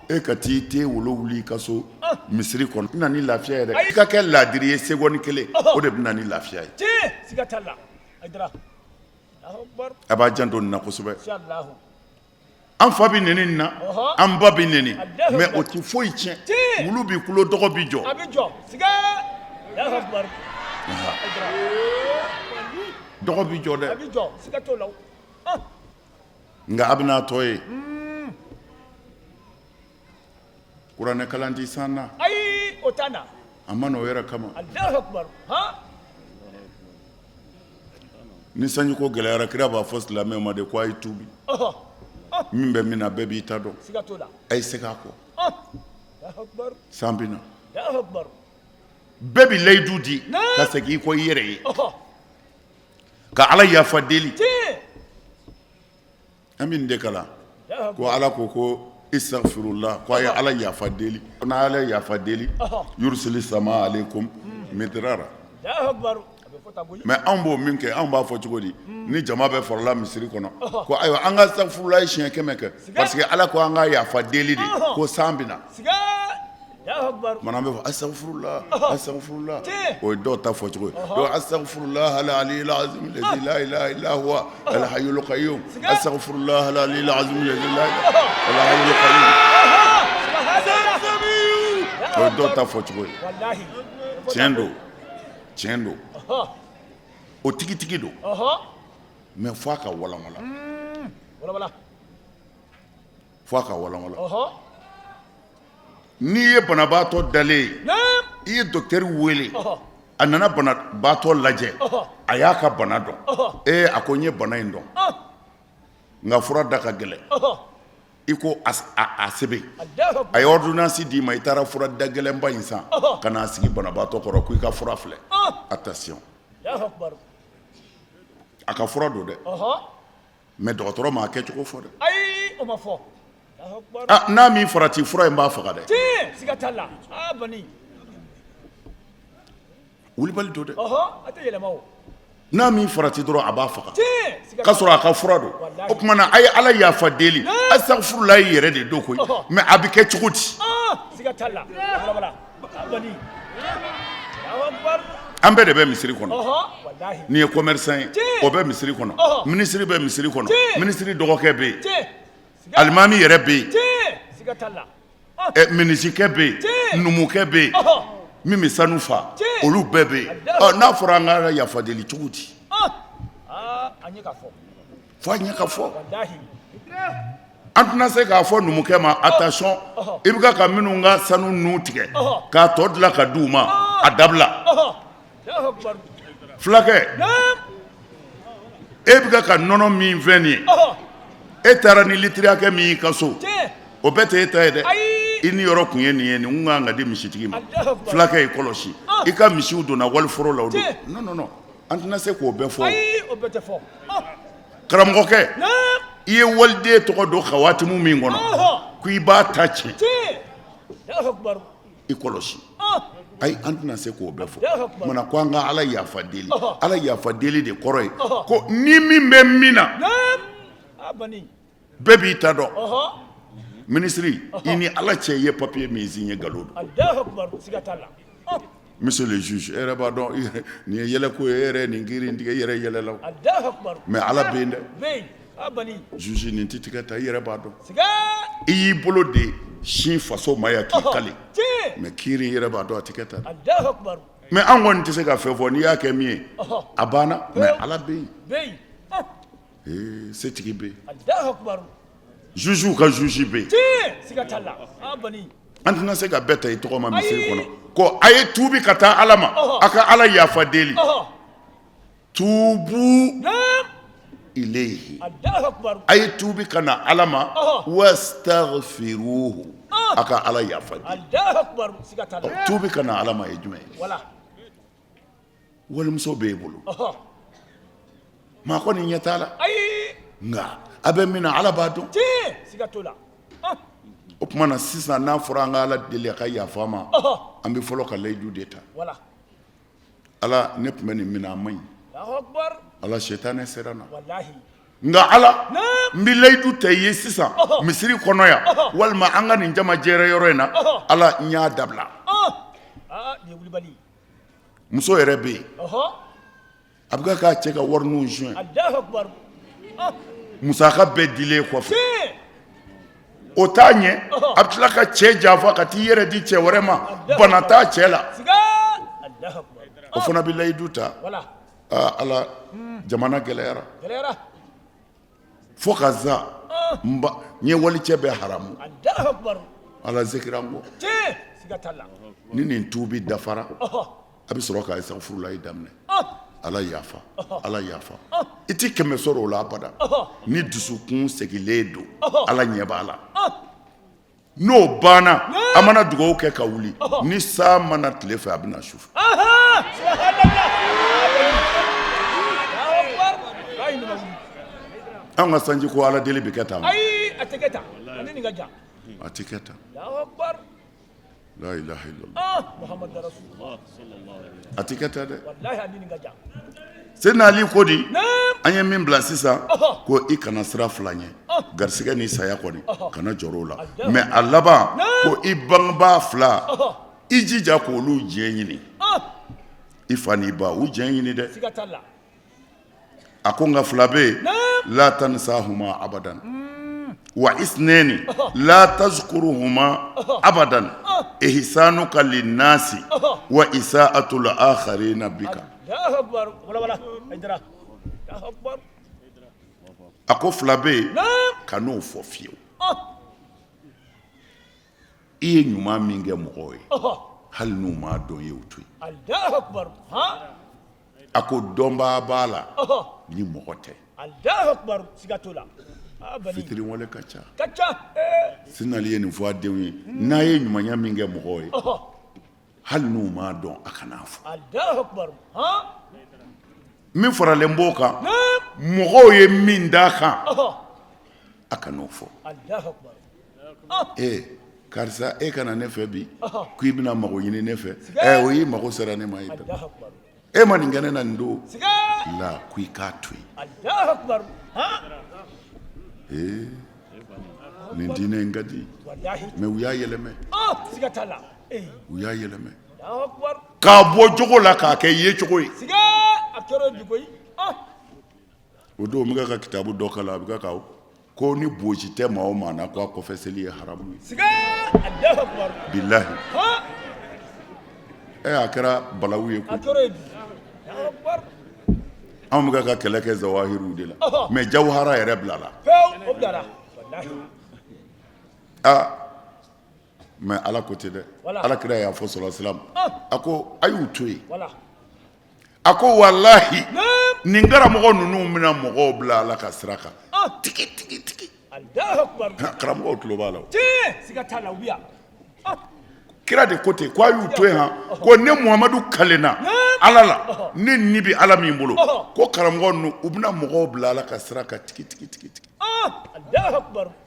e ka t'i te wolo wuli i ka so misiri kɔnɔ i na ni lafiya yɛrɛ i ka kɛ laadiri ye seconde kelen o de bɛ na ni lafiya ye tiɲɛ siga t'a la Aïdara Allahu akbar a b'a janto nin na kosɛbɛ inshallah an fa bi neni nin na an ba bi neni Allahu mais Akbar. o ti foyi tiɲɛ Tiɲɛ. wulu bi kulo dɔgɔ bi jɔ a bɛ jɔ siga Allahu Akbar dɔgɔ bi jɔ a dɛ bɛ jɔ siga t'o la o. nka a bɛna tɔ ye kuranɛ kalandi san na ayi o t'a na a ma na o yɛrɛ kama Allahu Akbar han ni sanjiko gɛlɛyara kira b'a fɔ silamɛw ma de ko a ye tuubi min bɛ min na bɛɛ b'i ta dɔn siga t'o la a ye segin a kɔ Allahu Akbar san bɛ na Allahu Akbar bɛɛ bi layidu di Naam. ka segin i kɔ i yɛrɛ ye ka ala yafa deli tiɲɛ an bɛ nin de kalan Allahu ko ala ko istaghfirullah ko a ye ala yafa deli n'a ala yafa deli yursili sama aleikum midrara Allahu Akbar a bɛ fɔ ta boyi mais anw b'o min kɛ anw b'a fɔ cogo di ni jama bɛ farala misiri kɔnɔ ko ayiwa an ka astaghfirullah ye siɲɛ 100 kɛ parce que ala ko an ka yafa deli de ko san bɛ na siga Allahu Akbar mana an bɛ fɔ astaghfirullah Tiɲɛ. o ye dɔw ta fɔ cogo ye donc astaghfirullah al-aliyyil azim alladhi la ilaha illa huwa al-hayyul qayyum astaghfirullah al-aliyyil azim alladhi la ilaha al-hayyul qayyum o ye dɔw ta fɔ cogo ye wallahi tiɲɛ don o tigitigi don mais fo a ka walanwala wala fo a ka walanwala n'i ye banabaatɔ dalen ye naam i ye docteur wele a nana banabaatɔ lajɛ a y'a ka bana dɔn a ko n ye bana in dɔn nka fura da ka gɛlɛn i ko a sɛbɛn Allahu Akbar a ye ordonnance d'i ma i taara fura da gɛlɛnba in san ka n'a sigi banabaatɔ kɔrɔ ko i ka fura filɛ attention Allahu Akbar a ka fura don dɛ mais dɔgɔtɔrɔ m'a kɛcogo fɔ dɛ ayi o ma fɔ Allahu Akbar n'a min farati fura in b'a faga dɛ tiɲɛ siga t'a la bani wulibali don dɛ a tɛ yɛlɛma o n'a min farati dɔrɔn a b'a faga tiɲɛ siga k'a sɔrɔ a ka fura don o tuma na a ye ala yafa deli astaghfirullah yɛrɛ de don koyi mais a bɛ kɛ cogo di siga t'a la wala bani Allahu Akbar an bɛɛ de bɛ misiri kɔnɔ wallahi n'i ye commerçant ye Tiɲɛ. o bɛ misiri kɔnɔ ministre bɛ misiri kɔnɔ Tiɲɛ. ministre dɔgɔkɛ bɛ yen tiɲɛ alimami yɛrɛ bɛ yen tiɲɛ siga t'a la minisikɛ bɛ yen Tiɲɛ. numukɛ bɛ yen min bɛ sanu fa Tiɲɛ. olu bɛɛ bɛ yen n'a fɔra an ka ala yafa deli cogo di an ye ka fɔ fo a ɲɛ ka fɔ wallahi an tɛna se k'a fɔ numukɛ ma attention i bɛ ka minnu ka sanu nu tigɛ k'a tɔ dilan ka di u ma a dabila Allahu Akbar fulakɛ naam e bɛ ka nɔnɔ min fɛn nin ye e taara ni litiri hakɛ min y'i ka so tiɲɛ o bɛɛ tɛ e ta ye dɛ ayi i ni yɔrɔ kun ye nin ye nin kun kan ka di misitigi ma Allahu Akbar fulakɛ y'i kɔlɔsi i ka misiw donna waliforo la o don Tiɲɛ. non an tɛna se k'o bɛɛ fɔ ayi o bɛɛ tɛ fɔ karamɔgɔkɛ naam i ye waliden tɔgɔ don kawatimu min kɔnɔ ko i b'a ta tiɲɛ tiɲɛ Allahu Akbar i kɔlɔsi ayi an tɛna se k'o bɛɛ fɔ Allahu Akbar mana ko an ka ala yafa deli ala yafa deli de kɔrɔ ye ko ni min bɛ min na naam bani bɛɛ b'i ta dɔn ministre i ni ala cɛ i ye papier min signé nkalon don Allahu Akbar siga t'a la monsieur le juge e yɛrɛ b'a dɔn nin ye yɛlɛko ye e yɛrɛ nin kiiri in tigɛ i yɛrɛ yɛlɛla Allahu Akbar mais ala bɛ yen dɛ bɛyi bani juge nin tɛ tigɛ ta i yɛrɛ b'a dɔn siga i y'i bolo de sin faso ma yan k'i kale tiɲɛ mais kiiri in yɛrɛ b'a dɔn a tɛ kɛ ta dɛ Allahu Akbar mais an kɔni tɛ se ka fɛn fɔ n'i y'a kɛ min ye a banna mais ala bɛ yen bɛyi setigi bɛ yen Allahu Akbar juge ka juge bɛ yen tiɲɛ siga t'a la bani an tɛna se ka bɛɛ ta i tɔgɔ ma misiri kɔnɔ ko a ye tuubi ka taa ala ma a ka ala yafa deli tuubu naam ilayhi Allahu Akbar a ye tuubi ka na ala ma wastaghfiruhu a ka ala yafa deli Allahu Akbar siga t'a la tuubi ka na ala ma ye jumɛn ye wala walimuso b'e bolo maa kɔni ɲɛ t'a la ayi nka a bɛ min na ala b'a dɔn tiɲɛ siga t'o la o tuma na sisan n'a fɔra an ka ala deli a ka yafa ma an bɛ fɔlɔ ka layidu de ta wala ala ne tun bɛ nin min na a man ɲi Allahu Akbar ala sɛtanɛ sera n na wallahi nka ala naam n bɛ layidu ta i ye sisan misiri kɔnɔ yan walima an ka nin jama jɛrɛ yɔrɔ in na ala n y'a dabila nin ye wulibali muso yɛrɛ bɛ yen a bɛ k'a cɛ ka warininw suɲɛ Allahu Akbar musaka bɛɛ dilen kɔfɛ tiɲɛ o t'a ɲɛ a bɛ tila ka cɛ janfa ka t'i yɛrɛ di cɛ wɛrɛ ma bana t'a cɛ la o fana bɛ layidu ta ala jamana gɛlɛyara fo ka za n ye walicɛ bɛɛ haramu ala zikira n kɔ ni nin tuubi dafara a bɛ sɔrɔ ka astaghfirulahi daminɛ ala yafa ala yafa i ti kɛmɛ sɔrɔ o la abada ni dusukun segilen don ala ɲɛ b'a la n'o banna a mana dugawu kɛ ka wuli ni san mana tile fɛ a bɛna su fɛ an ka sanji ko ala deli bɛ kɛ tan a tɛ kɛ tan a tɛ kɛ tan la ilaha illallah a tɛ kɛ tan dɛ Seydina Ali ko di an ye min bila sisan ko i kana sira fila ɲɛ garisɛgɛ ni saya kɔni kana jɔrɔ o la mais a laban ko i bangebaa fila i jija k'olu diɲɛ ɲini i fa n'i ba u diɲɛ ɲini dɛ a ko nka fila bɛ yen la tansahuma abadan wa isneni la tazkuruhuma abadan ihsanuka linnasi wa isa'atul akharina bika a ko fila bɛ yen ka n'o fɔ fiyewu i ye ɲuman min kɛ mɔgɔw ye hali n'u m'a dɔn i ye o to yen a ko dɔnbaa b'a la ni mɔgɔ tɛ fitiri wale ka ca Seydina Ali ye nin fɔ a denw ye n'a ye ɲumanya min kɛ mɔgɔw ye hali n'u m'a dɔn a kana fɔ min faralen b'o kan mɔgɔw ye min d'a kan a kan'o fɔ karisa e kana ne fɛ bi ko i bɛna mago ɲini ne fɛ o y'i mago sera ne ma ye e ma nin kɛ ne na nin don la ko i k'a to yen nin diinɛ in ka di mais u y'a yɛlɛmɛ u y'a yɛlɛmɛ k'a bɔ jogo la k'a kɛ ye cogo ye o don n bɛ ka kitabu dɔ kalan a bɛ ka ko ni bosi tɛ maa o maa na ko a kɔfɛ seli ye haramu ye bilahi a kɛra balawu ye ko anw bɛ ka kɛlɛ kɛ zawahiriw de la mais jawhara yɛrɛ bilala mais ala ko ten dɛ ala kira y'a fɔ sallallahu alaihi wasallam a ko a y'u to yen a ko walahi nin karamɔgɔ ninnu bɛna mɔgɔw bila ala ka sira kan tigi karamɔgɔw tulo b'a la kira de ko ten ko a y'u to yen ko ne Muhamadu kalenna ala la ne ni bɛ ala min bolo ko karamɔgɔ ninnu u bɛna mɔgɔw bila ala ka sira kan tigi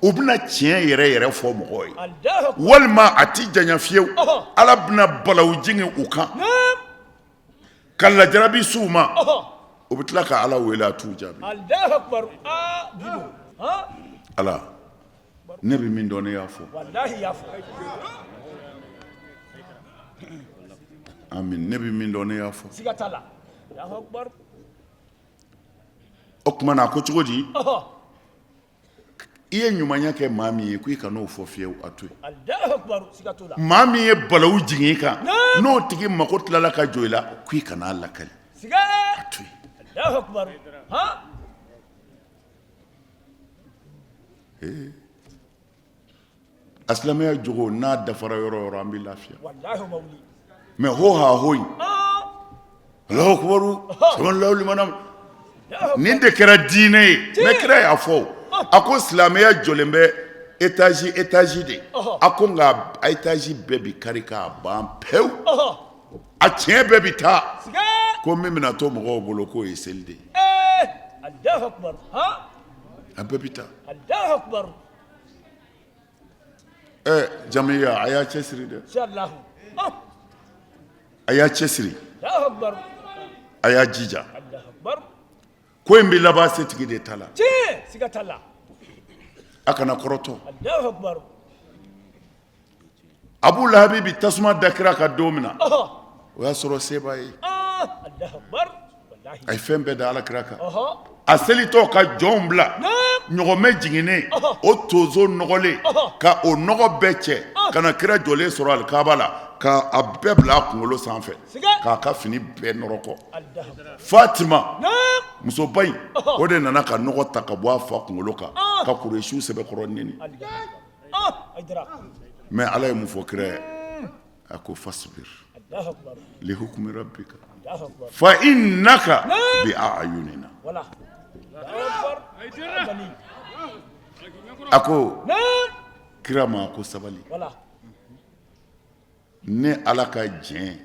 u bɛna tiɲɛ yɛrɛ fɔ mɔgɔw ye walima a ti janya fiyewu ala bɛna balawu jigin u kan ka lajarabi s'u ma u bɛ tila ka ala wele a t'u jaabi ala ne bɛ min dɔn ne y'a fɔ amin ne bɛ min dɔn ne y'a fɔ o tuma na a ko cogo di i ye ɲumanya kɛ maa min ye ko i kan'o fɔ fiyewu a to yen maa min ye balawu jigin i kan n'o tigi mako tilala ka jɔ i la ko i kan'a lakali a to yen a silamɛya jogo n'a dafara yɔrɔ o yɔrɔ an bɛ lafiya mais ho ha hoyi Allahu akbaru sallallahu liman nin de kɛra diinɛ ye mais kira y'a fɔ a ko silamɛya jɔlen bɛ étage de a ko nka a étage bɛɛ bi kari k'a ban pewu a tiɲɛ bɛɛ bi taa ko min bɛna to mɔgɔw bolo k'o ye seli de ye a bɛɛ bi taa jamiya a y'a cɛsiri dɛ a y'a cɛsiri a y'a jija ko in bɛ laban setigi de ta la a kana kɔrɔtɔ Abu Lahabi bi tasuma da kira kan don min na o y'a sɔrɔ se b'a ye a ye fɛn bɛɛ da ala kira kan a selitɔ ka jɔnw bila ɲɔgɔmɛ jiginnen o tonso nɔgɔlen ka o nɔgɔ bɛɛ cɛ ka na kira jɔlen sɔrɔ alikaba la ka a bɛɛ bila a kunkolo sanfɛ k'a ka fini bɛɛ nɔrɔkɔ. Fatima musoba in o de nana ka nɔgɔ ta ka bɔ a fa kunkolo kan ka Kuresiw sɛbɛkɔrɔ neni. Mais Ala ye mun fɔ kira ye a ko fasbir li hukmi rabbika fa innaka bi a'yunina. A ko kira ma ko sabali ne Ala ka jɛn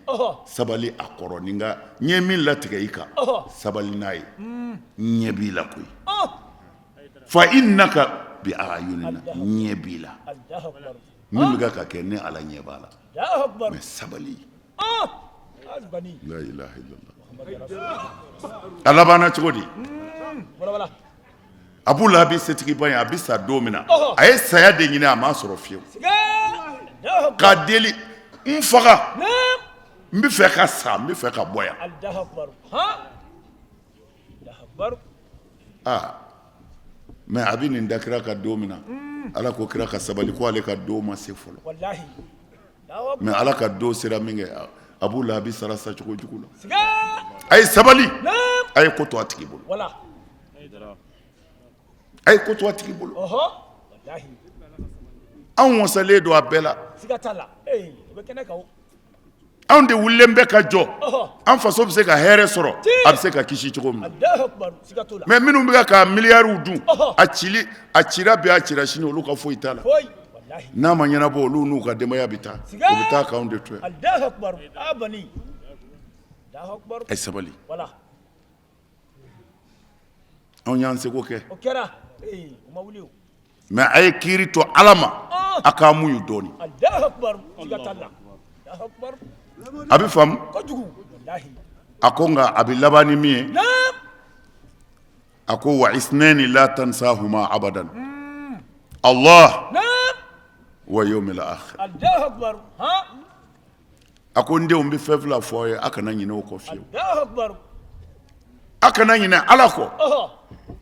sabali a kɔrɔ ni nka n ye min latigɛ i kan sabali n'a ye ɲɛ b'i la koyi. Fa innaka bi a'yunina ɲɛ b'i la min bɛ ka kɛ ne Ala ɲɛ b'a la mais sabali la ilaha illallah. A labanna cogo di? Abu Lahabi setigiba in a bɛ sa don min na a ye saya de ɲini a m'a sɔrɔ fiyewu k'a deli n faga n bɛ fɛ ka sa n bɛ fɛ ka bɔ yan. Mais a bɛ nin da kira ka don min na Ala ko kira ka sabali ko ale ka don ma se fɔlɔ. Mais Ala ka don sera min kɛ Abu Lahabi sara sa cogo jugu la. A ye sabali a ye ko to a tigi bolo. A ye ko to a tigi bolo. Anw wasalen don a bɛɛ la. Anw de wulilen bɛ ka jɔ an faso bɛ se ka hɛrɛ sɔrɔ a bɛ se ka kisi cogo min na. Mais minnu bɛ ka miliyariw dun a cira bi a cira sini olu ka foyi t'a la. N'a ma ɲɛnabɔ olu n'u ka denbaya bɛ taa u bɛ taa k'anw de to yan. A ye sabali anw y'an seko kɛ mais a ye kiiri to Ala ma a k'a muɲu dɔɔni. A bɛ faamu a ko nka a bɛ laban ni min ye a ko wa isnayni la tansahuma abadan Allah wa yawmil akhir. A ko n denw bɛ fɛn fila fɔ aw ye a kana ɲinɛ o kɔ fiyewu. A kana ɲinɛ Ala kɔ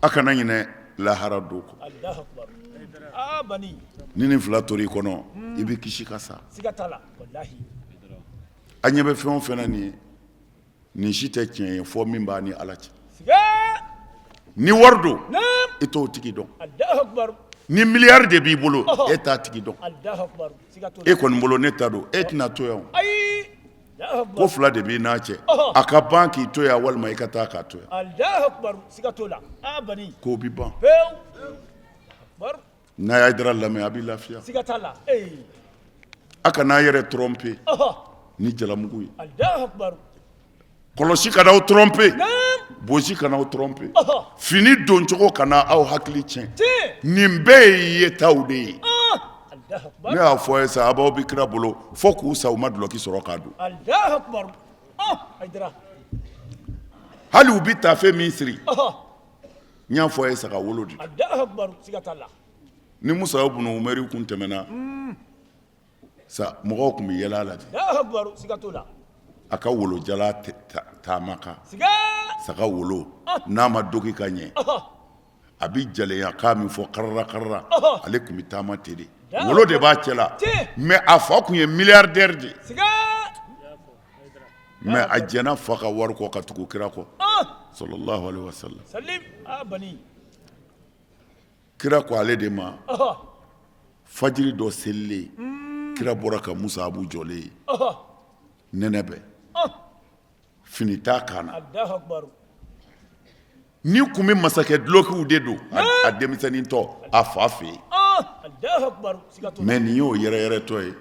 a kana ɲinɛ lahara don kɔ. Ni nin fila tora i kɔnɔ i bɛ kisi ka sa. A ɲɛ bɛ fɛn o fɛn na nin ye nin si tɛ tiɲɛ ye fɔ min b'a ni Ala cɛ. Ni wari don i t'o tigi dɔn ni miliyari de b'i bolo e t'a tigi dɔn e kɔni bolo ne ta don e tɛna to yan ko fila de b'i n'a cɛ a ka ban k'i to yan walima i ka taa k'a to yan k'o bi ban n'a y'a dara lamɛn a b'i lafiya a kana a yɛrɛ tromper ni jalamugu ye kɔlɔsi kana aw tromper bosi kana aw tromper fini don cogo kana aw hakili tiɲɛ nin bɛɛ ye yetaw de ye ne y'a fɔ a ye sa abaw bɛ kira bolo fo k'u sa u ma duloki sɔrɔ k'a dun hali u bɛ taafe min siri n y'a fɔ a ye sa ka wolo di ni Musa ibn Umar kun tɛmɛna sa mɔgɔw tun bɛ yɛlɛ a la a ka wolo jala taama kan saga wolo n'a ma dogi ka ɲɛ a bɛ jaleya k'a min fɔ karara karara ale tun bɛ taama ten de wolo de b'a cɛ la mais a fa tun ye milliardaire de mais a jɛna fa ka wari kɔ ka tugu kira kɔ sallallahu alaihi wasallam kira ko ale de ma fajiri dɔ selilen kira bɔra ka Musa Abu jɔlen ye nɛnɛ bɛ fini t'a kan na ni kun bɛ masakɛ dulokiw de don a denmisɛnnin tɔ a fa fɛ yen mais nin y'o yɛrɛyɛrɛtɔ ye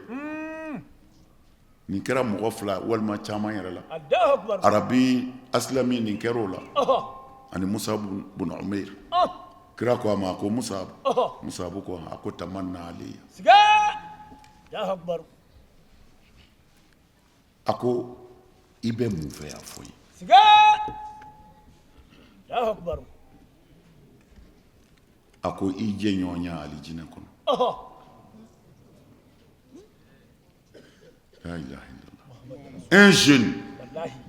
nin kɛra mɔgɔ fila walima caman yɛrɛ la arabi asilami nin kɛra o la ani Musa ibn Umair kira ko a ma ko Musa ko a ko tamanna alayya a ko i bɛ mun fɛ a fɔ n ye a ko i jɛɲɔgɔnya alijinɛ kɔnɔ la ilaha illallah un jeune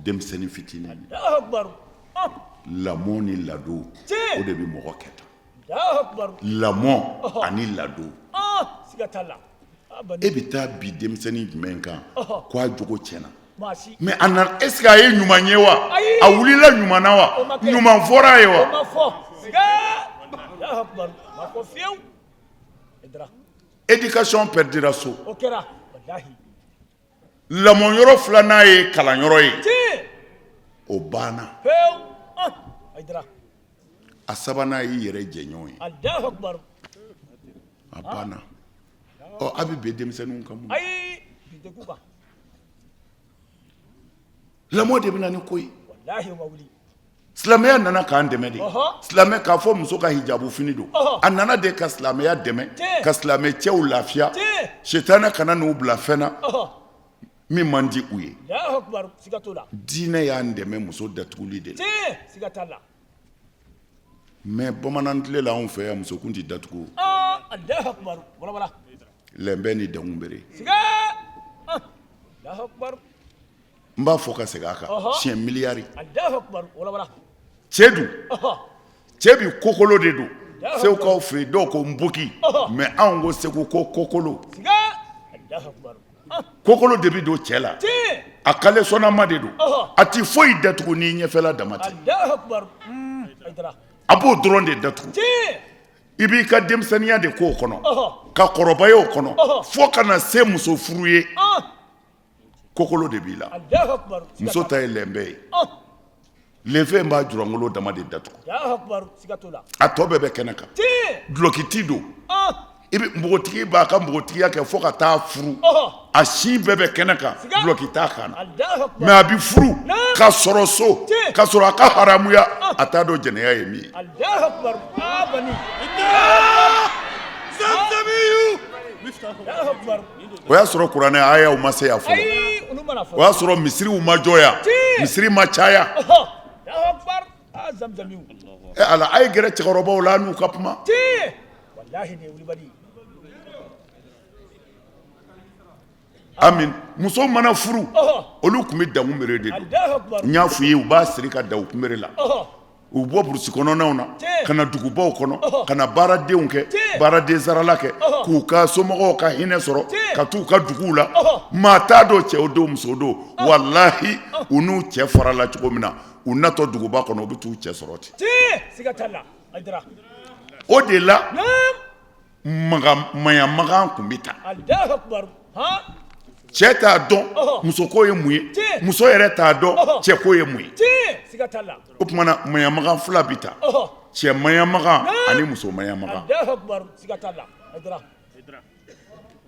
denmisɛnnin fitinin lamɔ ni ladon Tiɲɛ. o de bɛ mɔgɔ kɛta Allahu akbar. lamɔ ani ladon Siga t'a la. e bɛ taa bi denmisɛnnin jumɛn kan k'a jogo tiɲɛna Maa si. mais a nana est ce que a ye ɲuman ye wa Ayi. a wulila ɲuman na wa O ma kɛ. ɲuman fɔra a ye O wa ma fɔ. Siga. Allahu akbar. Ma fɔ fiyewu. Idra. éducation perdira so O kɛra. Wallahi. lamɔ yɔrɔ filanan ye kalanyɔrɔ ye Tiɲɛ. o banna Fiyewu. Idra. a sabanan y'i yɛrɛ jɛɲɔgɔn ye Allahu akbar. a banna ɔ a bɛ bɛn denmisɛnninw kan mun Ayi. Bi degun kan. lamɔ de bɛ na ni ko ye Wallahi o ma wuli. silamɛya nana k'an dɛmɛ de Ɔhɔ. silamɛ k'a fɔ muso ka hijabu fini don Ɔhɔ. a nana de ka silamɛya dɛmɛ Tiɲɛ. ka silamɛ cɛw lafiya Tiɲɛ. sitana kana n'u bila fɛn na Ɔhɔ. min man di u ye Allahu akbar. Siga t'o la. diinɛ y'an dɛmɛ muso datuguli de la Tiɲɛ. Siga t'a la. mais bamanan tile la anw fɛ yan muso kun tɛ datugu Allahu akbar. Wala wala. lɛnbɛ ni dɛnw bere Siga. Allahu akbar. n b'a fɔ ka segin a kan Ɔhɔ. siɲɛ miliyari Allahu akbar. Wala wala. cɛ dun Ɔhɔ. cɛ bi kokolo de don Allahu segukaw fɛ yen dɔw ko nboki Ɔhɔ. mais anw ko segu ko kokolo Siga. Allahu akbar. kokolo de bi don cɛ la Tiɲɛ. a kale sɔnnama de don Ɔhɔ. a ti foyi datugu ni ɲɛfɛla dama tɛ Allahu akbar. Idra. a b'o dɔrɔn de datugu Tiɲɛ. i b'i ka denmisɛnniya de k'o kɔnɔ Ɔhɔ. ka kɔrɔbaya o kɔnɔ Ɔhɔ. fo ka na se muso furu ye kokolo de b'i la Allahu akbar. Siga muso t'a ta ye lɛnbɛ ye la. lɛnfɛn b'a jurangolo dama de datugu Allahu akbar. Siga t'o la. a tɔ bɛɛ bɛ kɛnɛ kan Tiɲɛ. dulɔkiti don i bɛ npogotigi b'a ka npogotigiya kɛ fo ka taa furu Ɔhɔ. a si bɛɛ bɛ kɛnɛ kan Siga. dulɔki t'a kan na Allahu akbar. mais a bi furu Naam. ka sɔrɔ so Tiɲɛ. ka sɔrɔ a ka haramuya a t'a dɔn jɛnɛya ye min ye Allahu akbar. Bani. Allahu akbar. o y'a sɔrɔ kuranɛ ayaw ma se yan fɔlɔ Ayi. Olu mana fɔ. o y'a sɔrɔ misiriw ma jɔya Tiɲɛ. misiri ma caya Ɔhɔ. Allahu akbar. Zamzamiw. ala a ye gɛrɛ cɛkɔrɔbaw la n'u ka kuma Tiɲɛ. Wallahi ne wuli bali. amin muso mana furu Ɔhɔ. olu tun bɛ dagun bere de don Allahu akbar. n y'a f'i ye u b'a siri ka da u kunbere la Ɔhɔ. u bɔ burusi kɔnɔnaw na Tiɲɛ. ka na dugubaw kɔnɔ Ɔhɔ. ka na baaradenw kɛ Tiɲɛ. baaraden sarala kɛ Ɔhɔ. k'u ka somɔgɔw ka hinɛ sɔrɔ Tiɲɛ. ka t'u ka duguw la Ɔhɔ. maa t'a dɔn cɛw don muso don walahi u n'u cɛ farala cogo min na u natɔ duguba kɔnɔ u bɛ t'u cɛ sɔrɔ ten Tiɲɛ. Siga t'a la. Idra. o de la Naam. maɲamagan tun bɛ ta Allahu akbar. cɛ t'a dɔn Ɔhɔ. musoko ye mun ye Tiɲɛ. muso yɛrɛ t'a dɔn Ɔhɔ. cɛko ye mun ye Tiɲɛ. Siga t'a la. o tumana maɲamagan fila bɛ ta Ɔhɔ. cɛ maɲamagan Naam. ani muso maɲamagan Allahu akbar. Siga t'a la. Idra.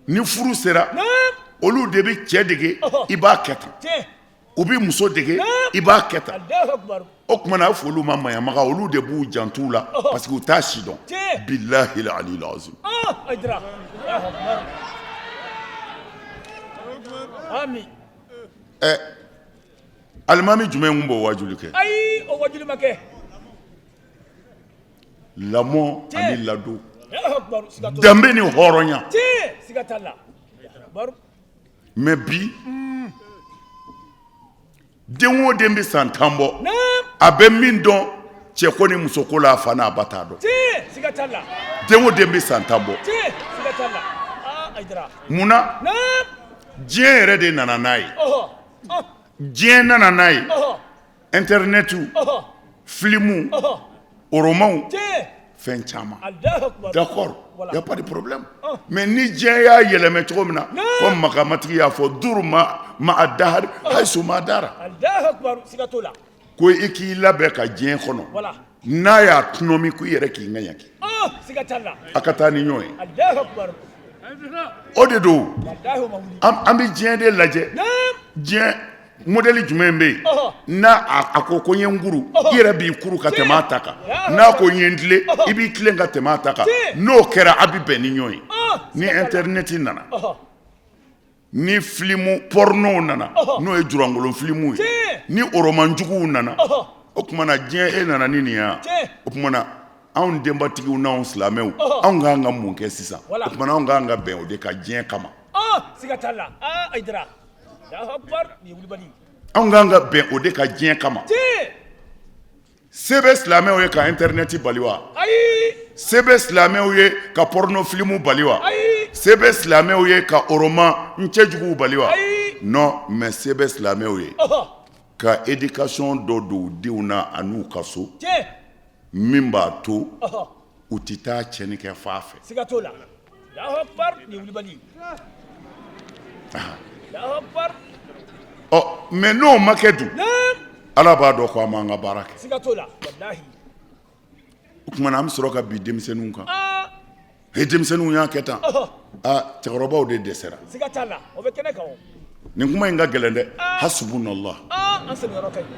ni furu sera Naam. olu de bɛ cɛ dege Ɔhɔ. i b'a kɛ tan Tiɲɛ. u bɛ muso dege Naam. i b'a kɛ tan Allahu akbar. o tumana a fɔ olu ma maɲamaga olu de b'u jantu la Ɔhɔ. parce que u t'a si dɔn Tiɲɛ. bilahi ali lazim Idra. Allahu akbar. Amin. alimami jumɛn kun b'o wajuli kɛ Ayi. O wajuli ma kɛ. lamɔ Tiɲɛ. ani ladon Allahu akbar. Siga t'o la. danbe ni hɔrɔnya Tiɲɛ. Siga t'a la. Akbar. mais bi den o den bɛ san 10 bɔ Naam. a bɛ min dɔn cɛko ni musoko la a fa n'a ba t'a dɔn Tiɲɛ. Siga t'a la. den o den bɛ san 10 bɔ Tiɲɛ. Siga t'a la. Idra. munna Naam. diɲɛ yɛrɛ de nana n'a ye Ɔhɔ. diɲɛ nana n'a ye Ɔhɔ. internetiw Ɔhɔ. filimuw Ɔhɔ. oromaw Tiɲɛ. fɛn caman Allahu akbar. d'accord Voilà. y a pas de problème mais ni diɲɛ y'a yɛlɛmɛ cogo min na Non. comme makamatigi y'a fɔ duru ma a dahari hayisu ma dara Allahu akbar. Siga t'o la. ko i k'i labɛn ka diɲɛ kɔnɔ Voilà. n'a y'a tunɔmi ko i yɛrɛ k'i ŋaɲaki Siga t'a la. a ka taa ni ɲɔgɔn ye Allahu akbar. o de don Allahu ma wuli. an bɛ diɲɛ de lajɛ Naam. diɲɛ modèle jumɛn bɛ yen Ɔhɔ. n'a a ko ko n ye n kuru i yɛrɛ b'i kuru ka tɛmɛ a ta kan n'a ko n ye n tilen i b'i tilen ka tɛmɛ a ta kan n'o kɛra a bɛ bɛn ni ɲɔgɔn ye ni internet nana Ɔhɔ. ni filimu pornow nana Ɔhɔ. n'o ye jurangolon filimu ye Tiɲɛ. ni oromanjuguw nana Ɔhɔ. o tumana diɲɛ e nana ni nin ye wa Tiɲɛ. o tumana anw denbatigiw n'anw silamɛw Ɔhɔ. anw k'an ka mun kɛ sisan Voilà. o tumana anw k'an ka bɛn o de ka diɲɛ kama Siga t'a la. Idra. Allahu akbar. Ni wuli bali. anw k'an ka bɛn o de ka diɲɛ kama Tiɲɛ. sebe silamɛw ye ka internet bali wa sebe silamɛw ye ka porno film bali wa sebe silamɛw ye ka roman ncɛjuguw bali wa non mais sebe silamɛw ye ka éducation dɔ don denw na an'u ka so min b'a to u tɛ taa cɛnni kɛ fa fɛ siga t'o la Allahu Akbar ni wulibali Allahu Akbar mais n'o ma kɛ dun Ala b'a dɔn ko an m'an ka baara kɛ siga t'o la wallahi o tuma na an bɛ sɔrɔ ka bi denmisɛnninw kan denmisɛnninw y'a kɛ tan cɛkɔrɔbaw de dɛsɛra siga t'a la o bɛ kɛnɛ kan o nin kuma in ka gɛlɛn dɛ hasbunallah an sɛmɛyɔrɔ ka ɲi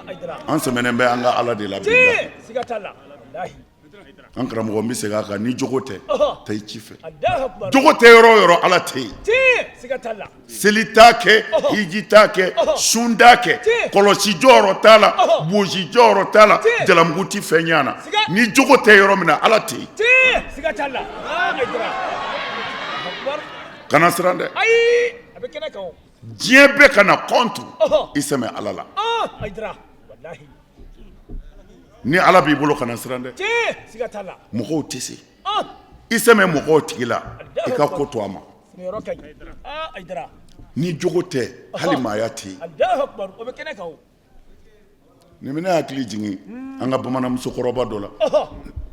Aidara an sɛmɛnen bɛ an ka Ala de la bi siga t'a la wallahi an karamɔgɔ n bɛ segin a kan ni jogo tɛ taa i ci fɛ Allahu Akbar jogo tɛ yɔrɔ o yɔrɔ Ala tɛ yen siga t'a la seli t'a kɛ hiji t'a kɛ sun t'a kɛ kɔlɔsi jɔyɔrɔ t'a la bosi jɔyɔrɔ t'a la jalamugu tɛ fɛn ɲɛ na ni jogo tɛ yɔrɔ min na Ala tɛ yen siga t'a la Aidara kana siran dɛ ayi a bɛ kɛnɛ kan o diɲɛ bɛɛ kana contre i sɛmɛ Ala la Aidara wallahi ni Ala b'i bolo kana siran dɛ siga t'a la mɔgɔw tɛ se i sɛmɛ mɔgɔw tigi la i ka ko to a ma sɛmɛyɔrɔ ka ɲi Aidara ni jogo tɛ hali maaya tɛ yen Allahu Akbar o bɛ kɛnɛ kan o nin bɛ ne hakili jigin an ka bamanan musokɔrɔba dɔ la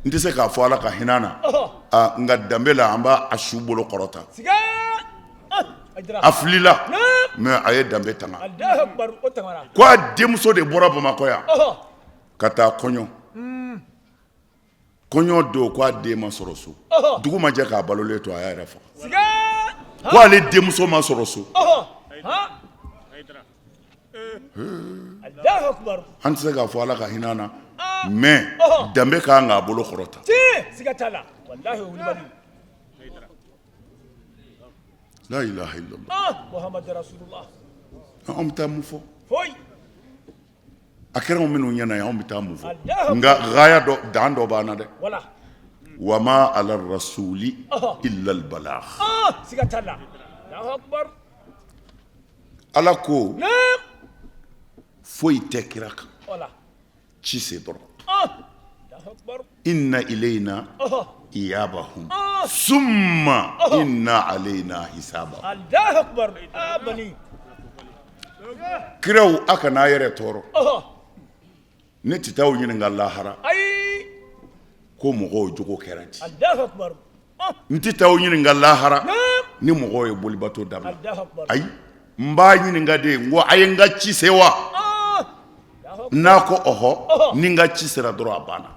n tɛ se k'a fɔ Ala ka hinɛ na nka danbe la an b'a su bolo kɔrɔta siga Aidara a filila mais a ye danbe tanga Allahu Akbar o tangara ko a denmuso de bɔra Bamakɔ yan ka taa kɔɲɔ kɔɲɔ don ko a den ma sɔrɔ so dugu ma jɛ k'a balolen to a y'a yɛrɛ faga siga ko ale denmuso ma sɔrɔ so Allahu Akbar an tɛ se k'a fɔ Ala ka hinɛ na mais danbe kan k'a bolo kɔrɔta siga t'a la wallahi o wulibali la ilaha illallah Muhammad Rasulullah anw bɛ taa mun fɔ foyi a kɛra anw minnu ɲɛna yan anw bɛ taa mun fɔ Allahu nka gaya dɔ dan dɔ b'an na dɛ wala wa ma ala rasuli illa al balagh siga t'a la Allahu Akbar Ala ko foyi tɛ kira kan wala ci se dɔrɔn Allahu Akbar inna ilayna iyabahum summa inna alayna hisabahum Allahu Akbar bani kiraw a kana a yɛrɛ tɔɔrɔ ne tɛ taa o ɲininka lahara ayi ko mɔgɔw jogo kɛra di Allahu Akbar n tɛ taa o ɲininka lahara ni mɔgɔw ye bolibato dabila Allahu Akbar ayi n b'a ɲininka de n ko a ye n ka ci se wa n'a ko ɔhɔ ni n ka ci sera dɔrɔn a banna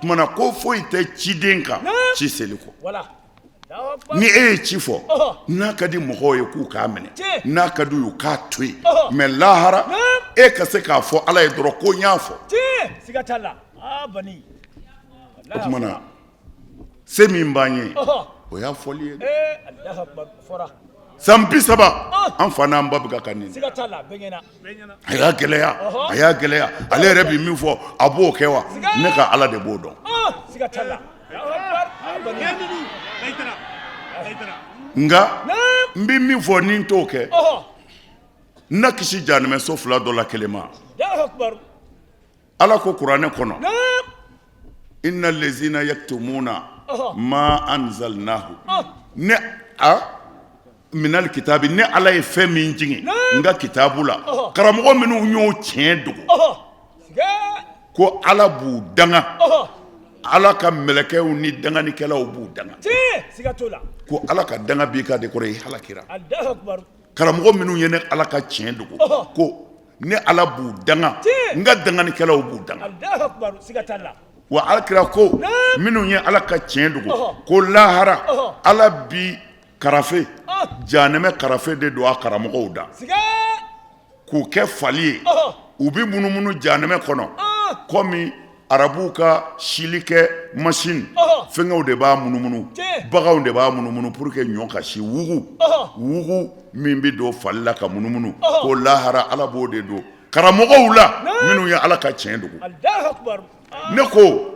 tuma na ko foyi tɛ ciden kan ci seli kɔ wala ni e ye ci fɔ n'a ka di mɔgɔw ye k'u k'a minɛ n'a ka di u k'a to yen mais lahara e ka se k'a fɔ Ala ye dɔrɔn ko n y'a fɔ siga t'a la bani o tuma na se min b'an ye o y'a fɔli ye Allahu Akbar fɔra san 30 an fa n'an ba bɛ ka kan nin siga t'a la bɛɛ ɲɛna a y'a gɛlɛya ale yɛrɛ bi min fɔ a b'o kɛ wa ne ka Ala de b'o dɔn siga t'a la Allahu Akbar bani nka n bɛ min fɔ ni n t'o kɛ n na kisi jahanɛmɛso 2 dɔ la kelen ma Allahu Akbar Ala ko kuranɛ kɔnɔ inna lezina yaktumuna ma anzalnahu ne minal kitabi ne Ala ye fɛn min jigin n ka kitabu la karamɔgɔ minnu y'o tiɲɛ dogo ko Ala b'u danga Ala ka mɛlɛkɛw ni danganikɛlaw b'u danga siga t'o la ko Ala ka danga b'i ka de kɔrɔ i halakira Allahu Akbar karamɔgɔ minnu ye ne Ala ka tiɲɛ dogo ko ne Ala b'u danga n ka danganikɛlaw b'u danga Allahu Akbar siga t'a la wa alakira ko minnu ye Ala ka tiɲɛ dogo ko lahara Ala bi karafe jahanɛmɛ karafe de don a karamɔgɔw da k'u kɛ fali ye u bi munumunu jahanɛmɛ kɔnɔ komi arabuw ka sili kɛ machine fɛngɛw de b'a munumunu baganw de b'a munumunu pour que ɲɔ ka si wugu min bi don fali la ka munumunu ko lahara Ala b'o de don karamɔgɔw la minnu ye Ala ka tiɲɛ dogo ne ko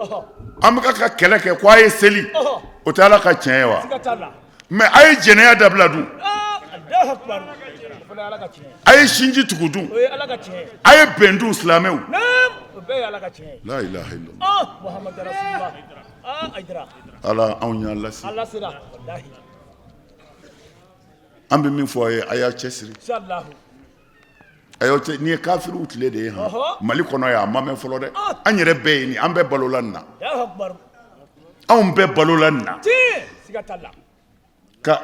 an bɛ ka kɛlɛ kɛ ko a ye seli o tɛ Ala ka tiɲɛ ye wa mais a ye jɛnɛya dabila dun a ye sinji tugu dun a ye bɛn dun silamɛw la ilaha illallah ala anw y'a lase an bɛ min fɔ a ye a y'a cɛsiri a y'aw cɛ nin ye kafiriw tile de ye han Mali kɔnɔ yan a ma mɛn fɔlɔ dɛ an yɛrɛ bɛɛ ye nin an bɛɛ balola nin na anw bɛɛ balola nin na ka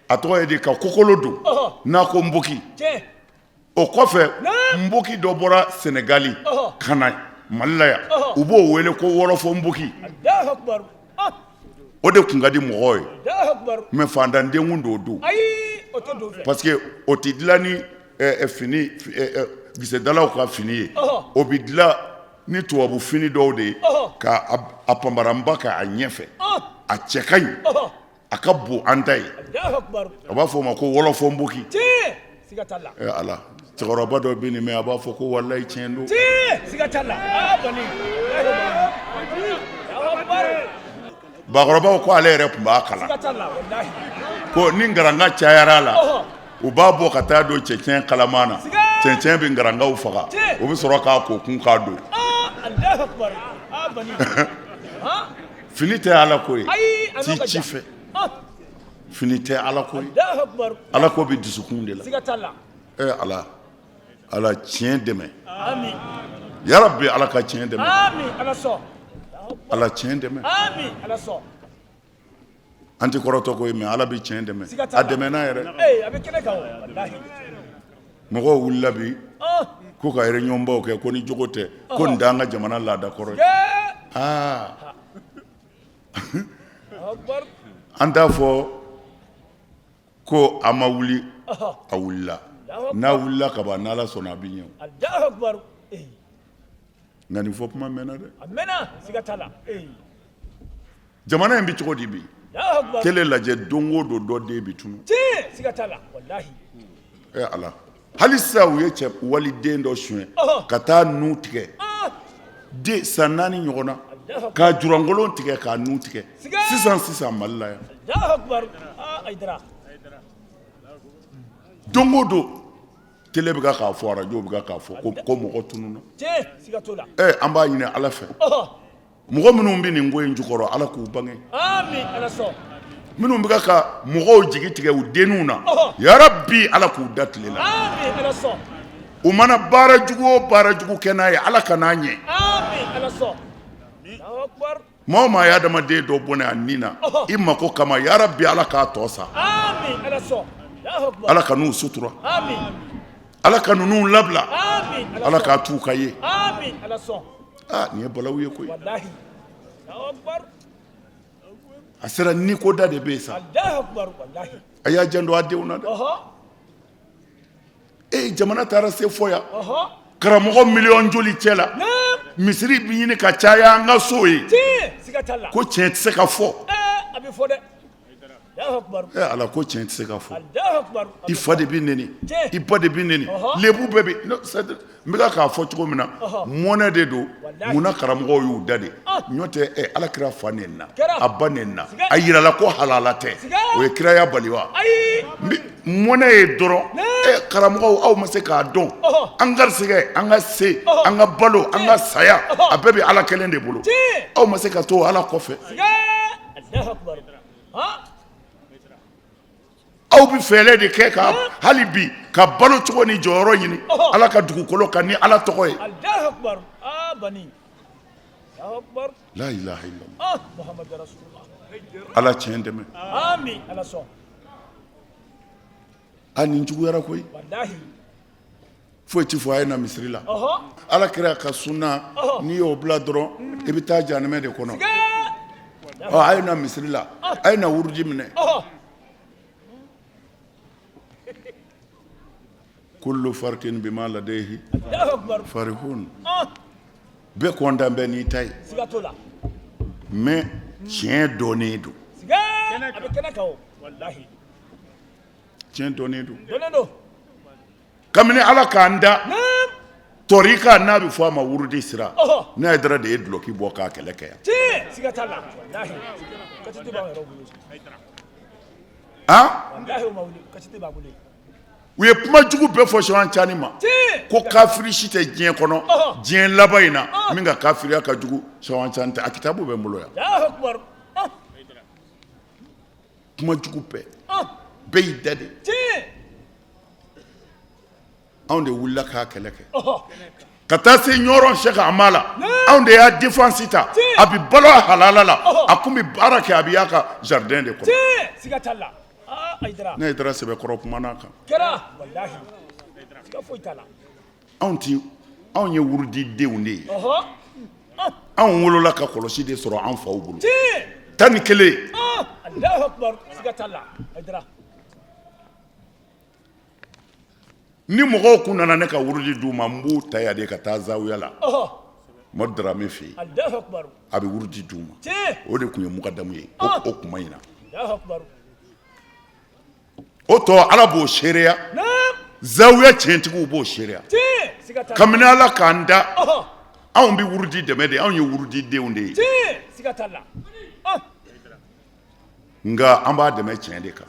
a tɔgɔ ye di ka kokolo don n'a ko nboki o kɔfɛ nboki dɔ bɔra Senegali ka na Mali la yan u b'o wele ko wɔlɔfɔ nboki o de tun ka di mɔgɔw ye mais fantandenw d'o don parce que o tɛ dilan ni fini gisedalaw ka fini ye o bɛ dilan ni tubabu fini dɔw de ye ka a panparanba k'a ɲɛfɛ a cɛ ka ɲi a ka bon an ta ye a b'a fɔ o ma ko wɔlɔfɔ nboki ala cɛkɔrɔba dɔ bɛ nin mɛn a b'a fɔ ko walayi tiɲɛ don bakɔrɔbaw ko ale yɛrɛ tun b'a kalan ko ni ngaranga cayara la u b'a bɔ ka taa don cɛncɛn kalaman na cɛncɛn bɛ ngarangaw faga o bɛ sɔrɔ k'a ko kun k'a don fini tɛ ala ko ye t'i ci fɛ fini tɛ ala ko ye ala ko bɛ dusukun de la ala tiɲɛ dɛmɛ yarabi ala ka tiɲɛ dɛmɛ ala tiɲɛ dɛmɛ an tɛ kɔrɔtɔ ko ye mais ala bɛ tiɲɛ dɛmɛ a dɛmɛna yɛrɛ mɔgɔw wulila bi ko ka réunion-baw kɛ ko ni jogo tɛ ko nin t'an ka jamana laada kɔrɔ ye an t'a fɔ ko a ma wuli a wulila n'a wulila ka ban n'ala sɔnna a bɛ ɲɛ nka nin fɔ kuma mɛnna dɛ jamana in bɛ cogo di bi tele lajɛ don o don dɔ den bɛ tunu ala hali sisan u ye cɛ waliden dɔ suɲɛ ka taa nu tigɛ den san 4 ɲɔgɔn na ka jurangolon tigɛ k'a nu tigɛ sisan Mali la yan don o don tele bɛ k'a fɔ arajo bɛ k'a fɔ ko mɔgɔ tununna an b'a ɲini ala fɛ mɔgɔ minnu bɛ nin ko in jukɔrɔ ala k'u bange minnu bɛ ka mɔgɔw jigi tigɛ u denninw na yarabi ala k'u da tile la u mana baara jugu o baara jugu kɛ n'a ye ala ka n'a ɲɛ maa o maa ye adamaden dɔ bɔnɛ a nin na i mako kama yarabi ala k'a tɔ sa ala ka n'u sutura ala ka ninnu labila ala k'a t'u ka ye nin ye balawu ye koyi a sera ni ko da de bɛ yen sa a y'a janto a denw na dɛ jamana taara se fɔ yan karamɔgɔ miliyɔn joli cɛ la misiri bɛ ɲini ka caya an ka so ye ko tiɲɛ tɛ se ka fɔ ala ko tiɲɛ tɛ se ka fɔ i fa de bɛ neni i ba de bɛ neni lebu bɛɛ bɛ n bɛ k'a fɔ cogo min na mɔnɛ de don munna karamɔgɔw y'u da de ɲɔ tɛ ala kira fa neni na a ba neni na a yirala ko halala tɛ o ye kiraya bali wa mɔnɛ ye dɔrɔn karamɔgɔw aw ma se k'a dɔn an garisɛgɛ an ka se an ka balo an ka saya a bɛɛ bɛ ala kelen de bolo aw ma se ka to ala kɔfɛ aw bɛ fɛɛrɛ de kɛ ka hali bi ka balo cogo ni jɔyɔrɔ ɲini ala ka dugukolo kan ni ala tɔgɔ ye la ilaha illallah ala tiɲɛ dɛmɛ a nin juguyara koyi foyi tɛ fɔ a ye na misiri la ala kira ka sunna n'i y'o bila dɔrɔn i bɛ taa jahanɛmɛ de kɔnɔ a ye na misiri la a ye na wuruji minɛ kullu farkin bima ladayhi farihun bɛɛ kɔntan bɛ n'i ta ye mais tiɲɛ dɔnnen don tiɲɛ dɔnnen don kabini ala k'an da tɔrika n'a bɛ fɔ a ma wurudi sira n'a ye dara de ye duloki bɔ k'a kɛlɛ kɛ yan u ye kuma jugu bɛɛ fɔ Cheikh Tidiane ma ko kafiri si tɛ diɲɛ kɔnɔ diɲɛ laban in na min ka kafiriya ka jugu Cheikh Tidiane tɛ a kitabu bɛ n bolo yan kuma jugu bɛɛ bɛɛ y'i da de anw de wulila k'a kɛlɛ kɛ ka taa se ɲɔrɔn Cheikh Amala anw de y'a défense ta a bi balo halala la a kun bi baara kɛ a bi y'a ka jardin de kɔnɔ ne ye dara sɛbɛkɔrɔ kuma n'a kan anw ye wurudi denw de ye anw wolola ka kɔlɔsi de sɔrɔ an faw bolo 11 ni mɔgɔw kun nana ne ka wurudi d'u ma n b'u ta yan de ka taa zawiya la Madu Darame fɛ yen a bɛ wurudi d'u ma o de kun ye mukadamu ye o kuma in na o tɔ Ala b'o seereya zawiya tiɲɛtigiw b'o seereya kabini Ala k'an da anw bɛ wurudi dɛmɛ de anw ye wurudi denw de ye nka an b'a dɛmɛ tiɲɛ de kan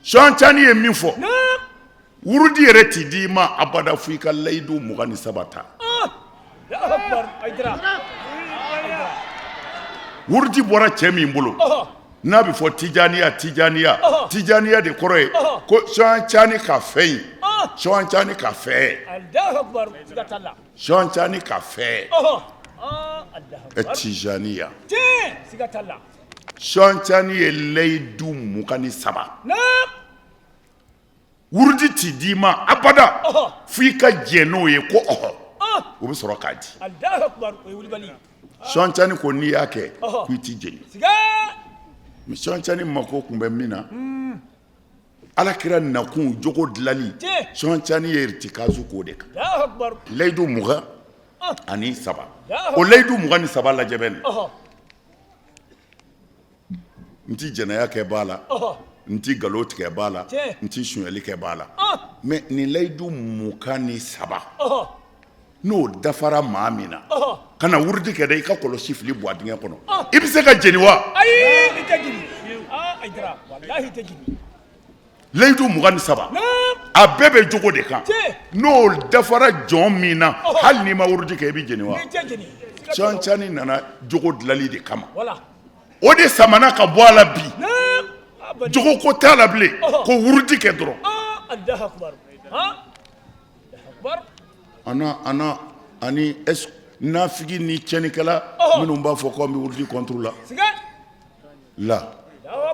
Cheikh Tidiane ye min fɔ wurudi yɛrɛ t'i di ma abada fo i ka layidu 23 ta wurudi bɔra cɛ min bolo n'a bɛ fɔ Tijaniya de kɔrɔ ye ko Cheikh Tidiane ka fɛn Cheikh Tidiane ka fɛn Cheikh Tidiane ka fɛn Tijaniya Cheikh Tidiane ye layidu 23 wurudi t'i di ma abada fo i ka jɛ n'o ye ko o bɛ sɔrɔ k'a di Cheikh Tidiane ko n'i y'a kɛ ko i t'i jeni mais Cheikh Tidiane mako kun bɛ min na Alakira nakun jogo dilali Cheikh Tidiane ye irtikazu k'o de kan layidu 23 o layidu 23 lajɛ bɛ nin n ti jɛnɛya kɛ b'a la n ti nkalon tigɛ b'a la n ti suɲɛli kɛ b'a la mais nin layidu 23 n'o dafara maa min na ka na wurudi kɛ dɛ i ka kɔlɔsi fili bɔ a dingɛ kɔnɔ i bɛ se ka jeni wa ayi i tɛ jeni Aidara wallahi i tɛ jeni layidu 23 a bɛɛ bɛ jogo de kan n'o dafara jɔn min na hali n'i ma wurudi kɛ i bɛ jeni wa Cheikh Tidiane nana jogo dilali de kama o de samana ka bɔ a la bi jogo ko t'a la bilen ko wurudi kɛ dɔrɔn ana ani nafigi ni cɛnikɛla minnu b'a fɔ ko an bɛ wurudi contre la